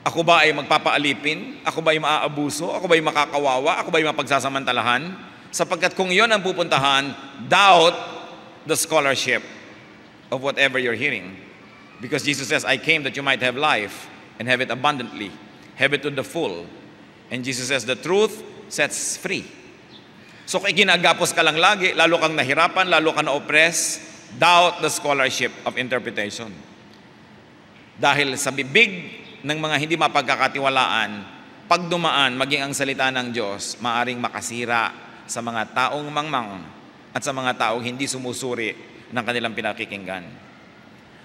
Ako ba ay magpapaalipin? Ako ba ay maaabuso? Ako ba ay makakawawa? Ako ba ay mapagsasamantalahan? Sapagkat kung yon ang pupuntahan, doubt the scholarship of whatever you're hearing. Because Jesus says, I came that you might have life and have it abundantly, have it to the full. And Jesus says, the truth sets free. So kung ikinagapos ka lang lagi, lalo kang nahirapan, lalo kang na-oppress, doubt the scholarship of interpretation. Dahil sa bibig ng mga hindi mapagkakatiwalaan, pag dumaan maging ang salita ng Diyos, maaring makasira sa mga taong mangmang at sa mga taong hindi sumusuri ng kanilang pinakikinggan.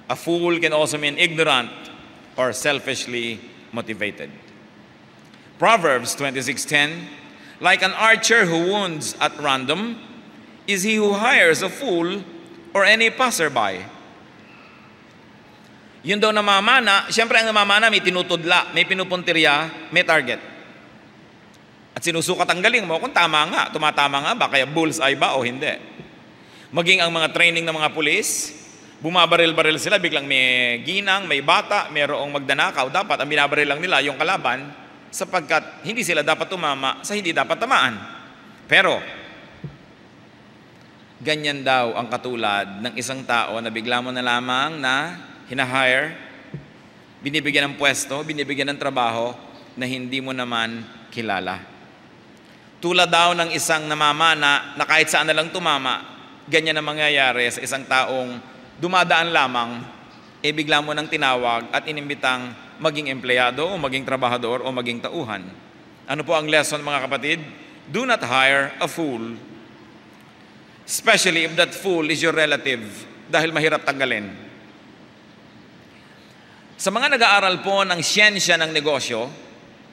A fool can also mean ignorant or selfishly motivated. Proverbs 26:10, like an archer who wounds at random is he who hires a fool or any passerby. Yun daw namamana, siyempre ang namamana may tinutudla, may pinupuntirya, may target. At sinusukat ang galing mo kung tama nga, tumatama nga ba, kaya bullseye ba o hindi. Maging ang mga training ng mga pulis, bumabaril-baril sila, biglang may ginang, may bata, mayroong magdanakaw, dapat ang binabaril lang nila yung kalaban, sapagkat hindi sila dapat tumama sa hindi dapat tamaan. Pero, ganyan daw ang katulad ng isang tao na bigla mo na lamang na hinahire, binibigyan ng pwesto, binibigyan ng trabaho na hindi mo naman kilala. Tulad daw ng isang namamana na kahit saan na lang tumama, ganyan ang mangyayari sa isang taong dumadaan lamang, bigla mo nang tinawag at inimbitang maging empleyado o maging trabahador o maging tauhan. Ano po ang lesson mga kapatid? Do not hire a fool, especially if that fool is your relative, dahil mahirap tanggalin. Sa mga nag-aaral po ng siyensya ng negosyo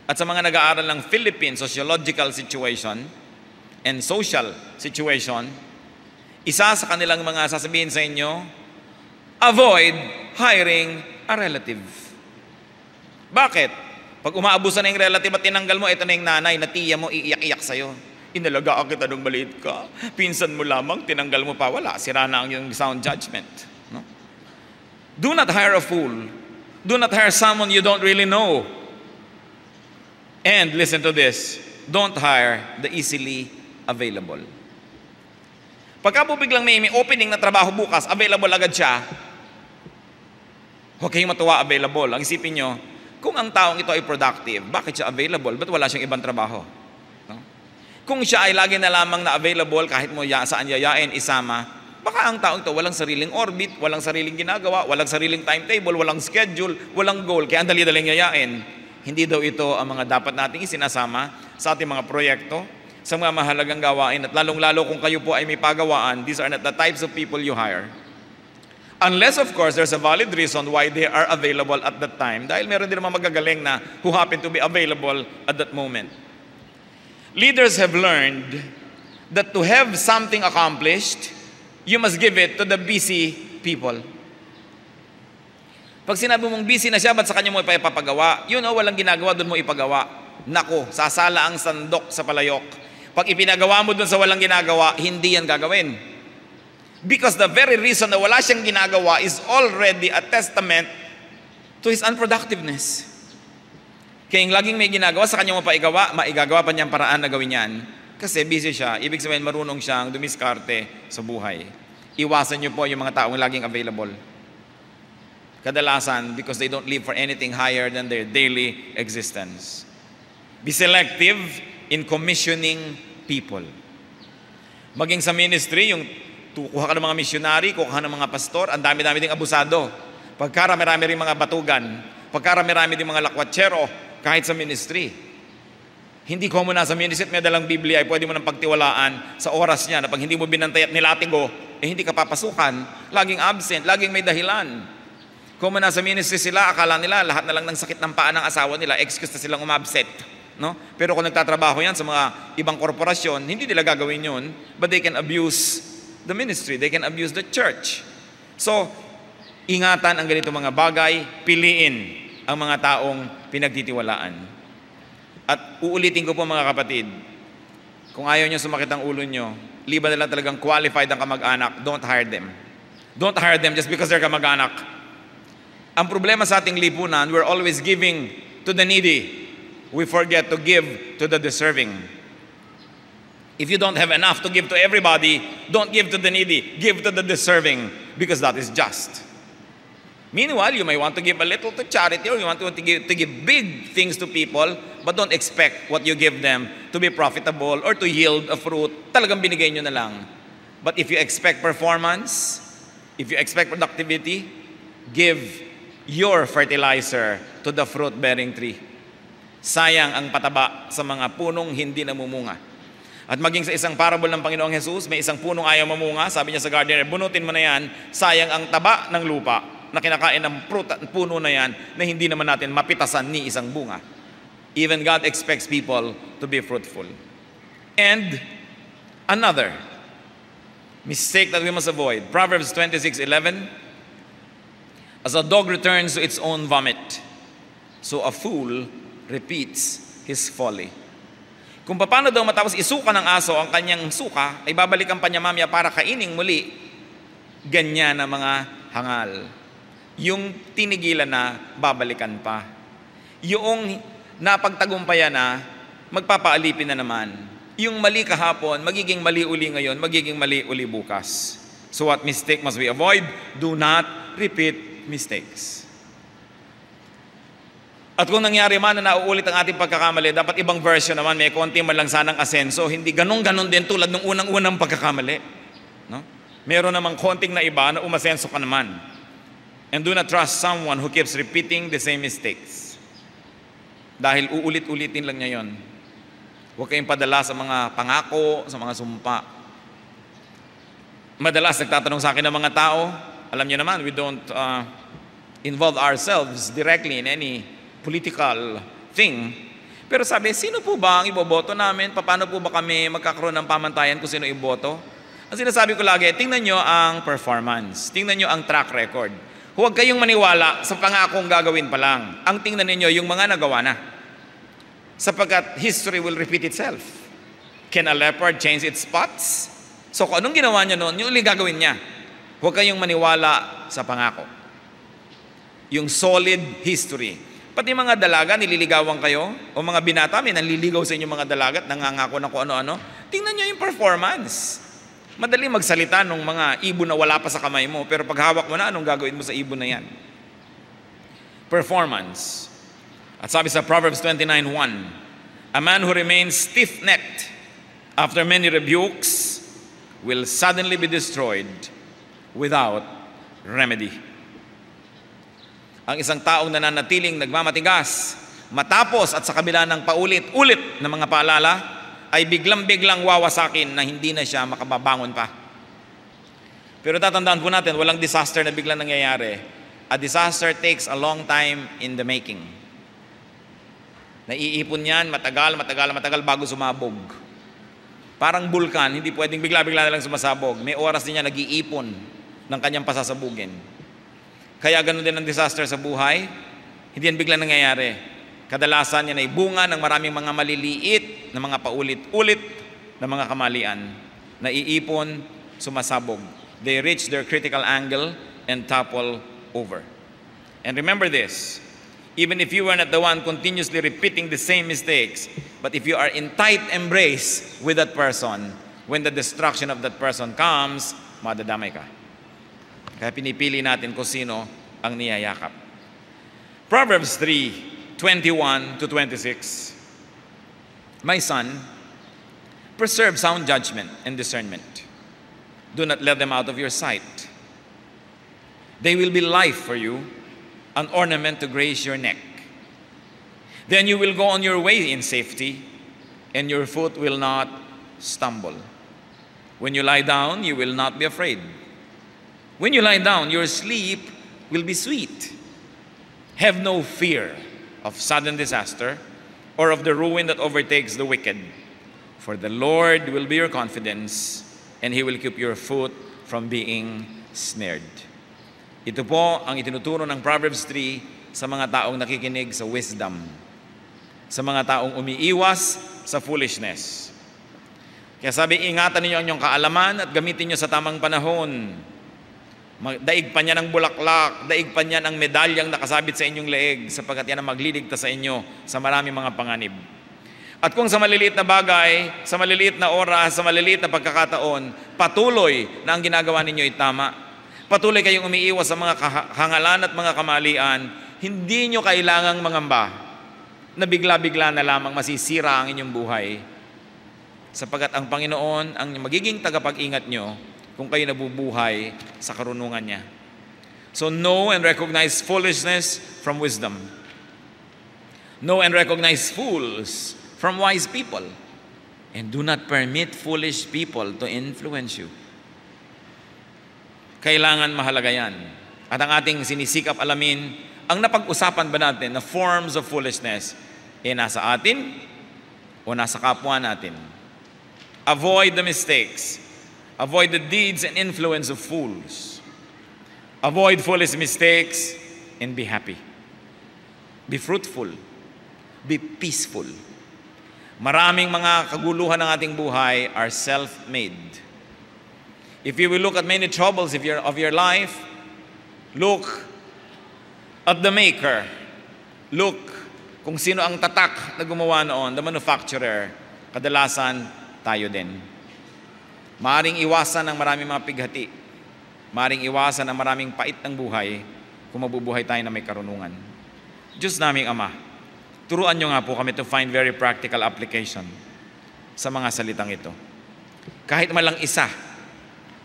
at sa mga nag-aaral ng Philippine sociological situation and social situation, isa sa kanilang mga sasabihin sa inyo, avoid hiring a relative. Bakit? Pag umaabuso na yung relative at tinanggal mo, ito na yung nanay na tiya mo, iiyak-iyak sa'yo. Inalagaan kita nung maliit ka. Pinsan mo lamang, tinanggal mo pa, wala. Sira na ang yung sound judgment. No? Do not hire a fool. Do not hire someone you don't really know. And listen to this, don't hire the easily available. Pagka po biglang may opening na trabaho bukas, available agad siya, huwag kayong matuwa available. Ang isipin nyo, kung ang taong ito ay productive, bakit siya available? Ba't wala siyang ibang trabaho? No? Kung siya ay lagi na lamang na available, kahit mo saan yayain, isama, baka ang taong ito walang sariling orbit, walang sariling ginagawa, walang sariling timetable, walang schedule, walang goal, kaya ang dali-daling yayain. Hindi daw ito ang mga dapat nating isinasama sa ating mga proyekto, sa mga mahalagang gawain, at lalong-lalo kung kayo po ay may pagawaan, these are not the types of people you hire. Unless, of course, there's a valid reason why they are available at that time, dahil meron din naman magagaling na who happen to be available at that moment. Leaders have learned that to have something accomplished, you must give it to the busy people. Pag sinabi mong busy na siya, ba't sa kanya mo ipapagawa? Yun o, walang ginagawa, doon mo ipagawa. Nako, sasala ang sandok sa palayok. Pag ipinagawa mo doon sa walang ginagawa, hindi yan gagawin. Because the very reason na wala siyang ginagawa is already a testament to his unproductiveness. Kaya yung laging may ginagawa, sa kanya mo pa igawa, maigagawa pa niyang paraan na gawin yan. Kasi busy siya, ibig sabihin marunong siyang dumiskarte sa buhay. Iwasan niyo po yung mga taong laging available. Kadalasan, because they don't live for anything higher than their daily existence. Be selective in commissioning people. Maging sa ministry, yung kuha ka ng mga missionary, kuha ka ng mga pastor, ang dami-dami ding abusado. Pagkarami-rami rin mga batugan, pagkarami-rami din mga lakwatsero, kahit sa ministry. Hindi ko muna sa ministry, may dalang Biblia, ay pwede mo nang pagtiwalaan sa oras niya, na pag hindi mo binantay at nilatigo, hindi ka papasukan, laging absent, laging may dahilan. Kung muna sa ministry sila, akala nila, lahat na lang ng sakit ng paa ng asawa nila, excuse na silang umabsent. No? Pero kung nagtatrabaho yan sa mga ibang korporasyon, hindi nila gagawin yun, but they can abuse the ministry, they can abuse the church. So, ingatan ang ganito mga bagay, piliin ang mga taong pinagtitiwalaan. At uulitin ko po mga kapatid, kung ayaw nyo sumakit ang ulo nyo, liban na lang talagang qualified ang kamag-anak, don't hire them. Don't hire them just because they're kamag-anak. Ang problema sa ating lipunan, we're always giving to the needy. We forget to give to the deserving. If you don't have enough to give to everybody, don't give to the needy. Give to the deserving, because that is just. Meanwhile, you may want to give a little to charity, or you want to give big things to people, but don't expect what you give them to be profitable or to yield a fruit. Talagang binigay nyo na lang. But if you expect performance, if you expect productivity, give your fertilizer to the fruit-bearing tree. Sayang ang pataba sa mga punong hindi namumunga. At maging sa isang parable ng Panginoong Jesus, may isang punong ayaw mamunga. Sabi niya sa gardener, bunutin mo na yan, sayang ang taba ng lupa na kinakain ng puno na yan na hindi naman natin mapitasan ni isang bunga. Even God expects people to be fruitful. And another mistake that we must avoid, Proverbs 26:11, as a dog returns to its own vomit, so a fool repeats his folly. Kung paano daw matapos isuka ng aso ang kanyang suka, ay babalikan pa niya mamaya para kaining muli, ganyan na mga hangal. Yung tinigilan na, babalikan pa. Yung napagtagumpayan na, magpapaalipin na naman. Yung mali kahapon, magiging mali uli ngayon, magiging mali uli bukas. So what mistake must we avoid? Do not repeat mistakes. At kung nangyari man na nauulit ang ating pagkakamali, dapat ibang version naman, may konti man lang sanang asenso, hindi ganun-ganon din tulad ng unang-unang pagkakamali. No? Meron namang konting na iba na umasenso ka naman. And do not trust someone who keeps repeating the same mistakes. Dahil uulit-ulitin lang niya yon. Huwag kayong padala sa mga pangako, sa mga sumpa. Madalas nagtatanong sa akin ng mga tao, alam niyo naman, we don't involve ourselves directly in any political thing. Pero sabi, sino po ba ang iboboto namin? Paano po ba kami magkakaroon ng pamantayan kung sino iboto? Ang sinasabi ko lagi, tingnan nyo ang performance. Tingnan nyo ang track record. Huwag kayong maniwala sa pangakong gagawin pa lang. Ang tingnan ninyo yung mga nagawa na. Sapagkat history will repeat itself. Can a leopard change its spots? So kung anong ginawa niya noon, yung uli gagawin niya. Huwag kayong maniwala sa pangako. Yung solid history. Pati mga dalaga, nililigawan kayo, o mga binata, may nanliligaw sa inyo mga dalaga at nangangako na kung ano-ano. Tingnan nyo yung performance. Madali magsalita ng mga ibon na wala pa sa kamay mo, pero pag hawak mo na, anong gagawin mo sa ibon na yan? Performance. At sabi sa Proverbs 29:1, a man who remains stiff-necked after many rebukes will suddenly be destroyed without remedy. Ang isang taong nananatiling nagmamatigas, matapos at sa kabila ng paulit-ulit na mga paalala, ay biglang-biglang wawasakin na hindi na siya makababangon pa. Pero tatandaan po natin, walang disaster na biglang nangyayari. A disaster takes a long time in the making. Naiipon yan, matagal bago sumabog. Parang bulkan, hindi pwedeng bigla-bigla na lang sumasabog. May oras din niya nag-iipon ng kanyang pasasabugin. Kaya ganun din ang disaster sa buhay, hindi yan biglang nangyayari. Kadalasan yan ay bunga ng maraming mga maliliit na mga paulit-ulit na mga kamalian. Naiipon, sumasabog. They reach their critical angle and topple over. And remember this, even if you are not the one continuously repeating the same mistakes, but if you are in tight embrace with that person, when the destruction of that person comes, madadamay ka. Kaya pinipili natin kung sino ang niyayakap. Proverbs 3:21-26. My son, preserve sound judgment and discernment. Do not let them out of your sight. They will be life for you, an ornament to grace your neck. Then you will go on your way in safety, and your foot will not stumble. When you lie down, you will not be afraid. When you lie down, your sleep will be sweet. Have no fear of sudden disaster or of the ruin that overtakes the wicked. For the Lord will be your confidence, and He will keep your foot from being snared. Ito po ang itinuturo ng Proverbs 3 sa mga taong nakikinig sa wisdom, sa mga taong umiiwas sa foolishness. Kaya sabi, ingatan ninyo ang inyong kaalaman at gamitin nyo sa tamang panahon. Daig pa niya ng bulaklak, daig pa niya ng medalyang nakasabit sa inyong leeg, sapagkat yan ang magliligtas sa inyo sa maraming mga panganib. At kung sa maliliit na bagay, sa maliliit na oras, sa maliliit na pagkakataon, patuloy na ang ginagawa ninyo ay tama. Patuloy kayong umiiwas sa mga kahangalan at mga kamalian, hindi nyo kailangang mangamba na bigla-bigla na lamang masisira ang inyong buhay. Sapagkat ang Panginoon ang magiging tagapag-ingat nyo kung kayo nabubuhay sa karunungan niya. So know and recognize foolishness from wisdom. Know and recognize fools from wise people. And do not permit foolish people to influence you. Kailangan mahalaga yan. At ang ating sinisikap alamin, ang napag-usapan ba natin na forms of foolishness, nasa atin o nasa kapwa natin? Avoid the mistakes. Avoid the deeds and influence of fools. Avoid foolish mistakes and be happy. Be fruitful. Be peaceful. Maraming mga kaguluhan ng ating buhay are self-made. If you will look at many troubles of your life, look at the maker. Look kung sino ang tatak na gumawa noon, the manufacturer. Kadalasan, tayo din. Maaring iwasan ang maraming mga pighati. Maaring iwasan ang maraming pait ng buhay kung mabubuhay tayo na may karunungan. Diyos naming Ama, turuan nyo nga po kami to find very practical application sa mga salitang ito. Kahit malang isa,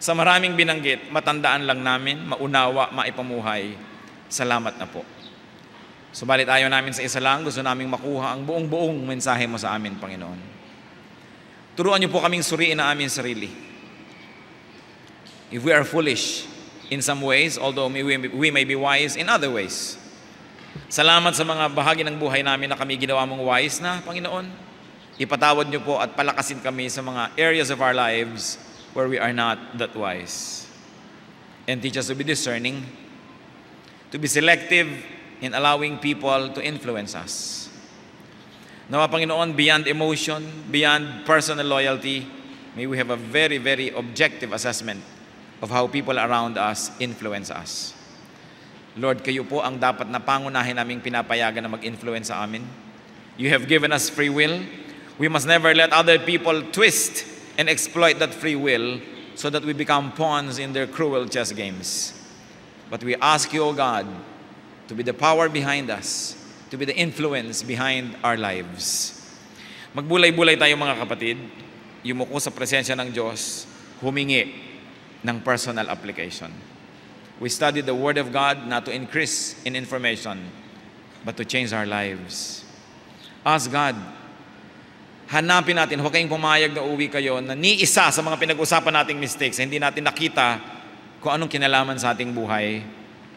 sa maraming binanggit, matandaan lang namin, maunawa, maipamuhay. Salamat na po. Subalit ayaw namin sa isa lang, gusto naming makuha ang buong-buong mensahe mo sa amin, Panginoon. Turuan niyo po kaming suriin ang aming sarili. If we are foolish in some ways, although we may be wise in other ways. Salamat sa mga bahagi ng buhay namin na kami ginawa mong wise na, Panginoon. Ipatawad niyo po at palakasin kami sa mga areas of our lives where we are not that wise. And teach us to be discerning, to be selective in allowing people to influence us. Nawa, Panginoon, beyond emotion, beyond personal loyalty, may we have a very, very objective assessment of how people around us influence us. Lord, kayo po ang dapat na pangunahin naming pinapayagan na mag-influence sa amin. You have given us free will. We must never let other people twist and exploit that free will so that we become pawns in their cruel chess games. But we ask you, O God, to be the power behind us, to be the influence behind our lives. Magbulay-bulay tayo mga kapatid, yumuko sa presensya ng Diyos, humingi ng personal application. We study the Word of God not to increase in information, but to change our lives. Ask God, hanapin natin, huwag kayong pumayag na uwi kayo na ni isa sa mga pinag-usapan nating mistakes, hindi natin nakita kung anong kinalaman sa ating buhay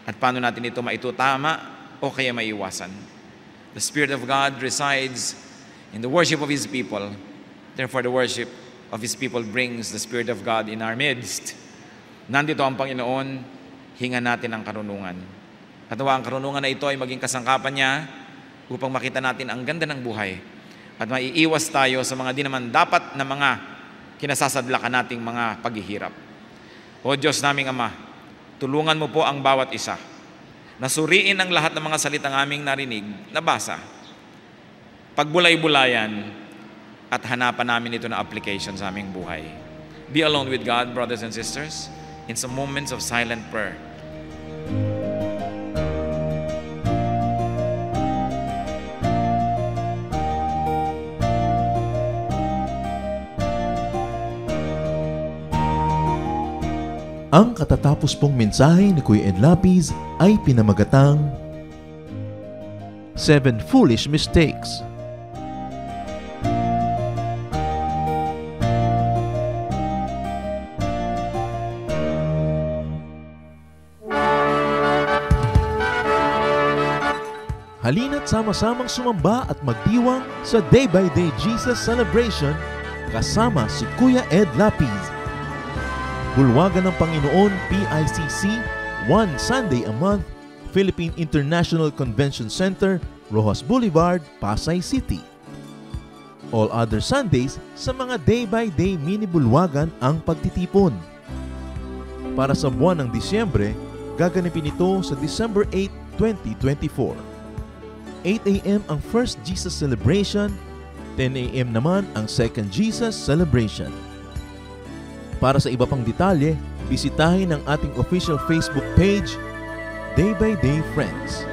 at paano natin ito maitutama o kaya maiwasan. The Spirit of God resides in the worship of His people. Therefore, the worship of His people brings the Spirit of God in our midst. Nandito ang Panginoon, hinga natin ang karunungan. At nawa ang karunungan na ito ay maging kasangkapan niya upang makita natin ang ganda ng buhay. At maiiwas tayo sa mga di naman dapat na mga kinasasadlakan nating mga paghihirap. O Diyos naming Ama, tulungan mo po ang bawat isa. Nasuriin ang lahat ng mga salitang aming narinig, nabasa. Pagbulay-bulayan at hanapan namin ito na application sa aming buhay. Be alone with God, brothers and sisters, in some moments of silent prayer. Ang katatapos pong mensahe ni Kuya Ed Lapiz ay pinamagatang 7 Foolish Mistakes. Halina't sama-samang sumamba at magdiwang sa Day by Day Jesus Celebration kasama si Kuya Ed Lapiz. Bulwagan ng Panginoon, PICC, one Sunday a month, Philippine International Convention Center, Rojas Boulevard, Pasay City. All other Sundays sa mga day-by-day mini bulwagan ang pagtitipon. Para sa buwan ng Disyembre, gaganapin ito sa December 8, 2024. 8 a.m. ang First Jesus Celebration, 10 a.m. naman ang Second Jesus Celebration. Para sa iba pang detalye, bisitahin ang ating official Facebook page, Day by Day Friends.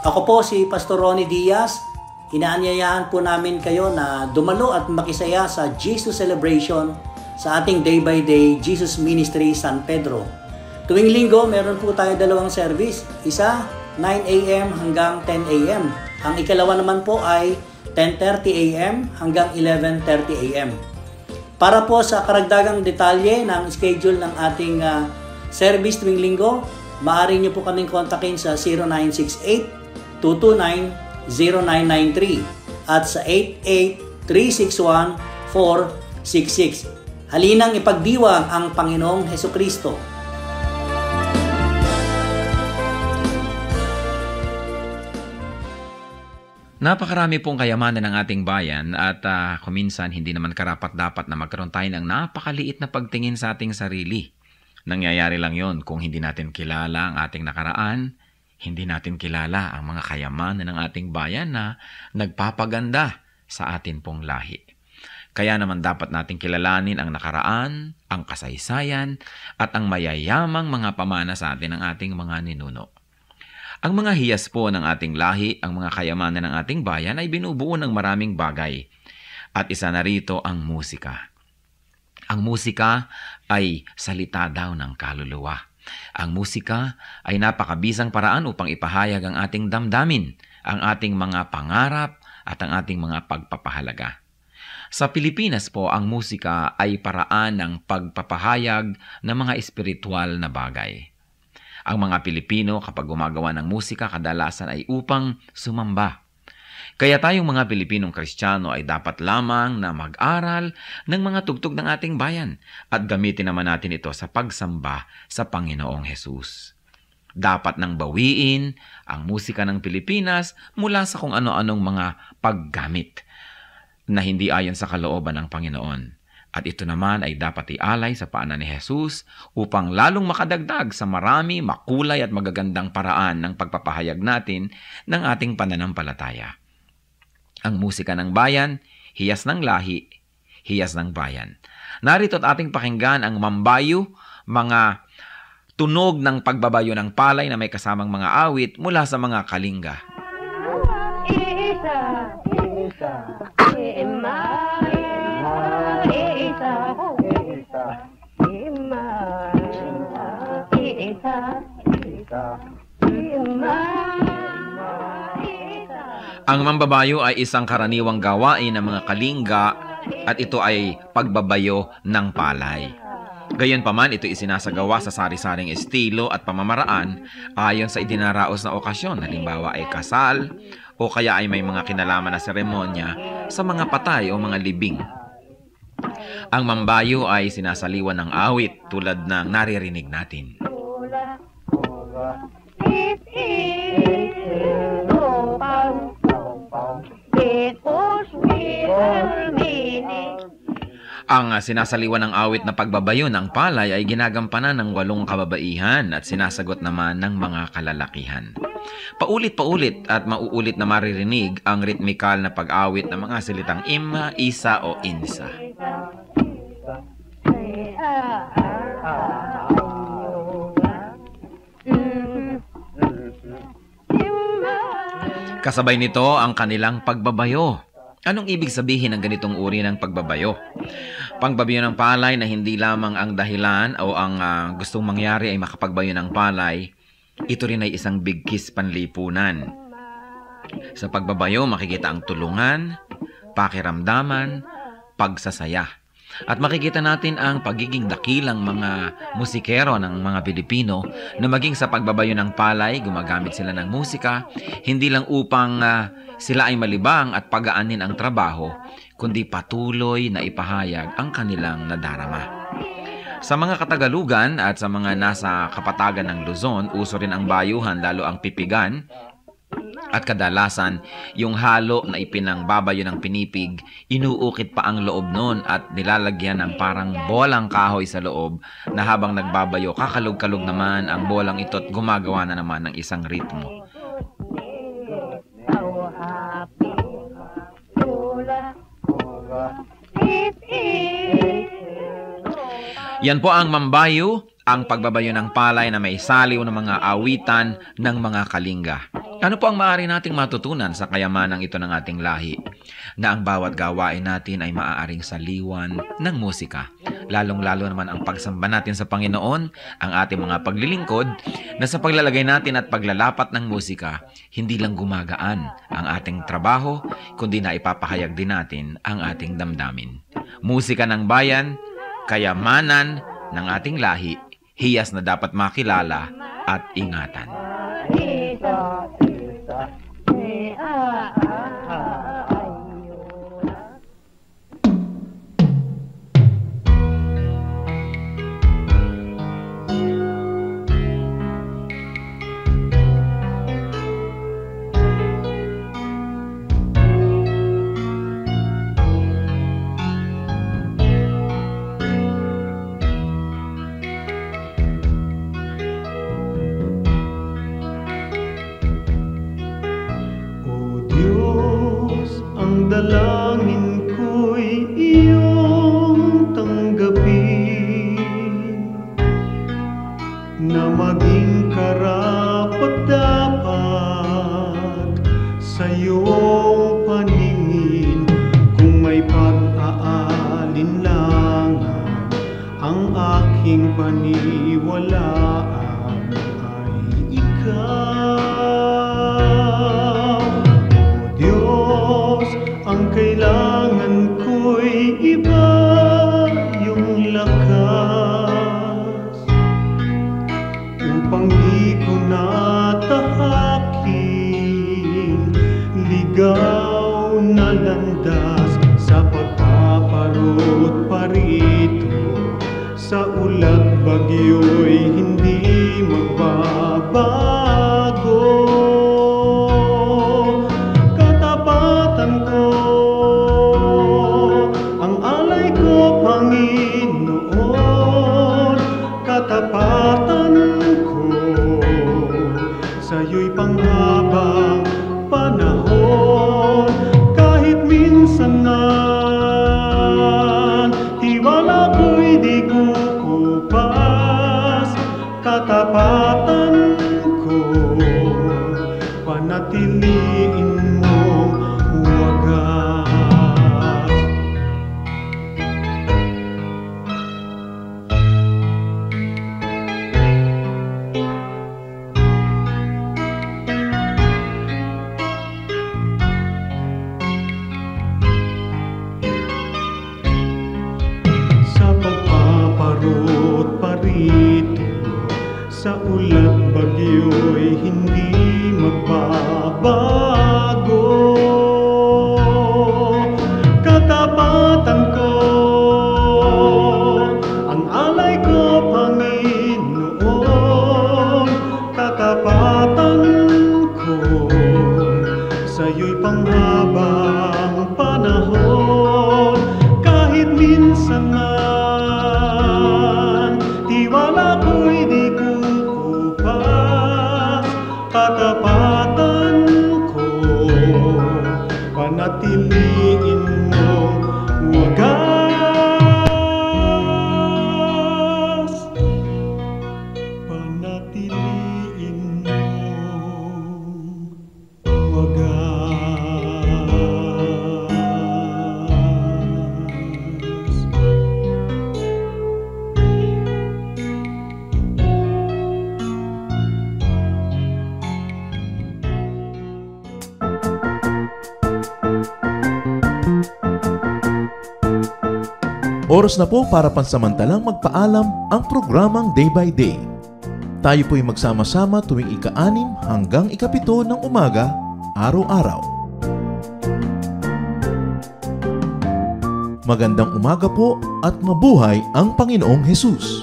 Ako po si Pastor Ronnie Diaz. Inaanyayahan po namin kayo na dumalo at makisaya sa Jesus Celebration sa ating Day by Day Jesus Ministry San Pedro. Tuwing linggo, meron po tayo dalawang service. Isa, 9 a.m. hanggang 10 a.m. Ang ikalawa naman po ay 10:30 a.m. hanggang 11:30 a.m. Para po sa karagdagang detalye ng schedule ng ating service tuwing linggo, maaari niyo po kaming kontakin sa 0968-229-0993 at sa 88-361-466. Halinang ipagdiwang ang Panginoong Hesukristo. Napakarami pong kayamanan ng ating bayan at kuminsan hindi naman karapat-dapat na magkaroon tayo ng napakaliit na pagtingin sa ating sarili. Nangyayari lang yon kung hindi natin kilala ang ating nakaraan, hindi natin kilala ang mga kayamanan ng ating bayan na nagpapaganda sa atin pong lahi. Kaya naman dapat nating kilalanin ang nakaraan, ang kasaysayan, at ang mayayamang mga pamana sa atin ng ating mga ninuno. Ang mga hiyas po ng ating lahi, ang mga kayamanan ng ating bayan ay binubuo ng maraming bagay. At isa na rito ang musika. Ang musika ay salita daw ng kaluluwa. Ang musika ay napakabisang paraan upang ipahayag ang ating damdamin, ang ating mga pangarap at ang ating mga pagpapahalaga. Sa Pilipinas po, ang musika ay paraan ng pagpapahayag ng mga espiritual na bagay. Ang mga Pilipino kapag gumagawa ng musika kadalasan ay upang sumamba. Kaya tayong mga Pilipinong Kristiyano ay dapat lamang na mag-aral ng mga tugtog ng ating bayan at gamitin naman natin ito sa pagsamba sa Panginoong Hesus. Dapat nang bawiin ang musika ng Pilipinas mula sa kung ano-anong mga paggamit na hindi ayon sa kalooban ng Panginoon. At ito naman ay dapat ialay sa paanan ni Jesus upang lalong makadagdag sa marami, makulay at magagandang paraan ng pagpapahayag natin ng ating pananampalataya. Ang musika ng bayan, hiyas ng lahi, hiyas ng bayan. Narito at ating pakinggan ang mambayo, mga tunog ng pagbabayo ng palay na may kasamang mga awit mula sa mga kalinga. Ang mambabayo ay isang karaniwang gawain ng mga kalinga at ito ay pagbabayo ng palay. Gayunpaman, ito isinasagawa sa sari-saring estilo at pamamaraan ayon sa idinaraos na okasyon. Halimbawa ay kasal o kaya ay may mga kinalaman na seremonya sa mga patay o mga libing. Ang mambayo ay sinasaliwan ng awit tulad ng naririnig natin. Ang sinasaliwan ng awit na pagbabayo ng palay ay ginagampanan ng 8 kababaihan at sinasagot naman ng mga kalalakihan. Paulit-paulit at mauulit na maririnig ang ritmikal na pag-awit ng mga salitang ima, isa o insa. Kasabay nito ang kanilang pagbabayo. Anong ibig sabihin ng ganitong uri ng pagbabayo? Pagbabayo ng palay na hindi lamang ang dahilan o ang gustong mangyari ay makapagbayo ng palay, ito rin ay isang bigkis panlipunan. Sa pagbabayo, makikita ang tulungan, pakiramdaman, pagsasaya. At makikita natin ang pagiging dakilang mga musikero ng mga Pilipino na maging sa pagbabayo ng palay, gumagamit sila ng musika, hindi lang upang sila ay malibang at pagaanin ang trabaho, kundi patuloy na ipahayag ang kanilang nadarama. Sa mga Katagalugan at sa mga nasa kapatagan ng Luzon, uso rin ang bayuhan, lalo ang pipigan, At kadalasan, yung halo na ipinangbabayo ng pinipig, inuukit pa ang loob nun at nilalagyan ng parang bolang kahoy sa loob na habang nagbabayo, kakalog-kalog naman ang bolang ito at gumagawa na naman ng isang ritmo. Yan po ang mambayo, ang pagbabayo ng palay na may saliw ng mga awitan ng mga kalinga. Ano po ang maaari nating matutunan sa kayamanang ito ng ating lahi? Na ang bawat gawain natin ay maaaring saliwan ng musika. Lalong-lalo naman ang pagsamba natin sa Panginoon, ang ating mga paglilingkod, na sa paglalagay natin at paglalapat ng musika, hindi lang gumagaan ang ating trabaho, kundi na ipapahayag din natin ang ating damdamin. Musika ng bayan, kayamanan ng ating lahi, hiyas na dapat makilala at ingatan. Dalangin ko'y iyong tanggapin, na maging karapat-dapat sa iyong paningin. Kung may pag-aalinlangan, ang aking paniwalaan ay ikaw. Ang kailangan ko'y iba, yung lakas upang di ko natahakin, ligaw na landas sa pagpaparot parito. Sa ulat bagyo'y hindi magbabago. Katapatan ko sa'yo'y panghabang panahon. Kahit minsan na tiwala ko'y di kukupas, katapatan ko panatiliin mong wagas. Sa ulat bagyo'y hindi magbabago. Katapatan ko, ang alay ko, Panginoon. Katapatan ko sa'yo'y panghabang panahon. Kahit minsan man tiwala ko'y di kukupas, katapatan ko panatiliin mong wagas. Panatiliin mong wagas. Oras na po para pansamantalang magpaalam ang programang Day by Day. Tayo po'y magsama-sama tuwing ika-6 hanggang ika-7 ng umaga, araw-araw. Magandang umaga po at mabuhay ang Panginoong Hesus!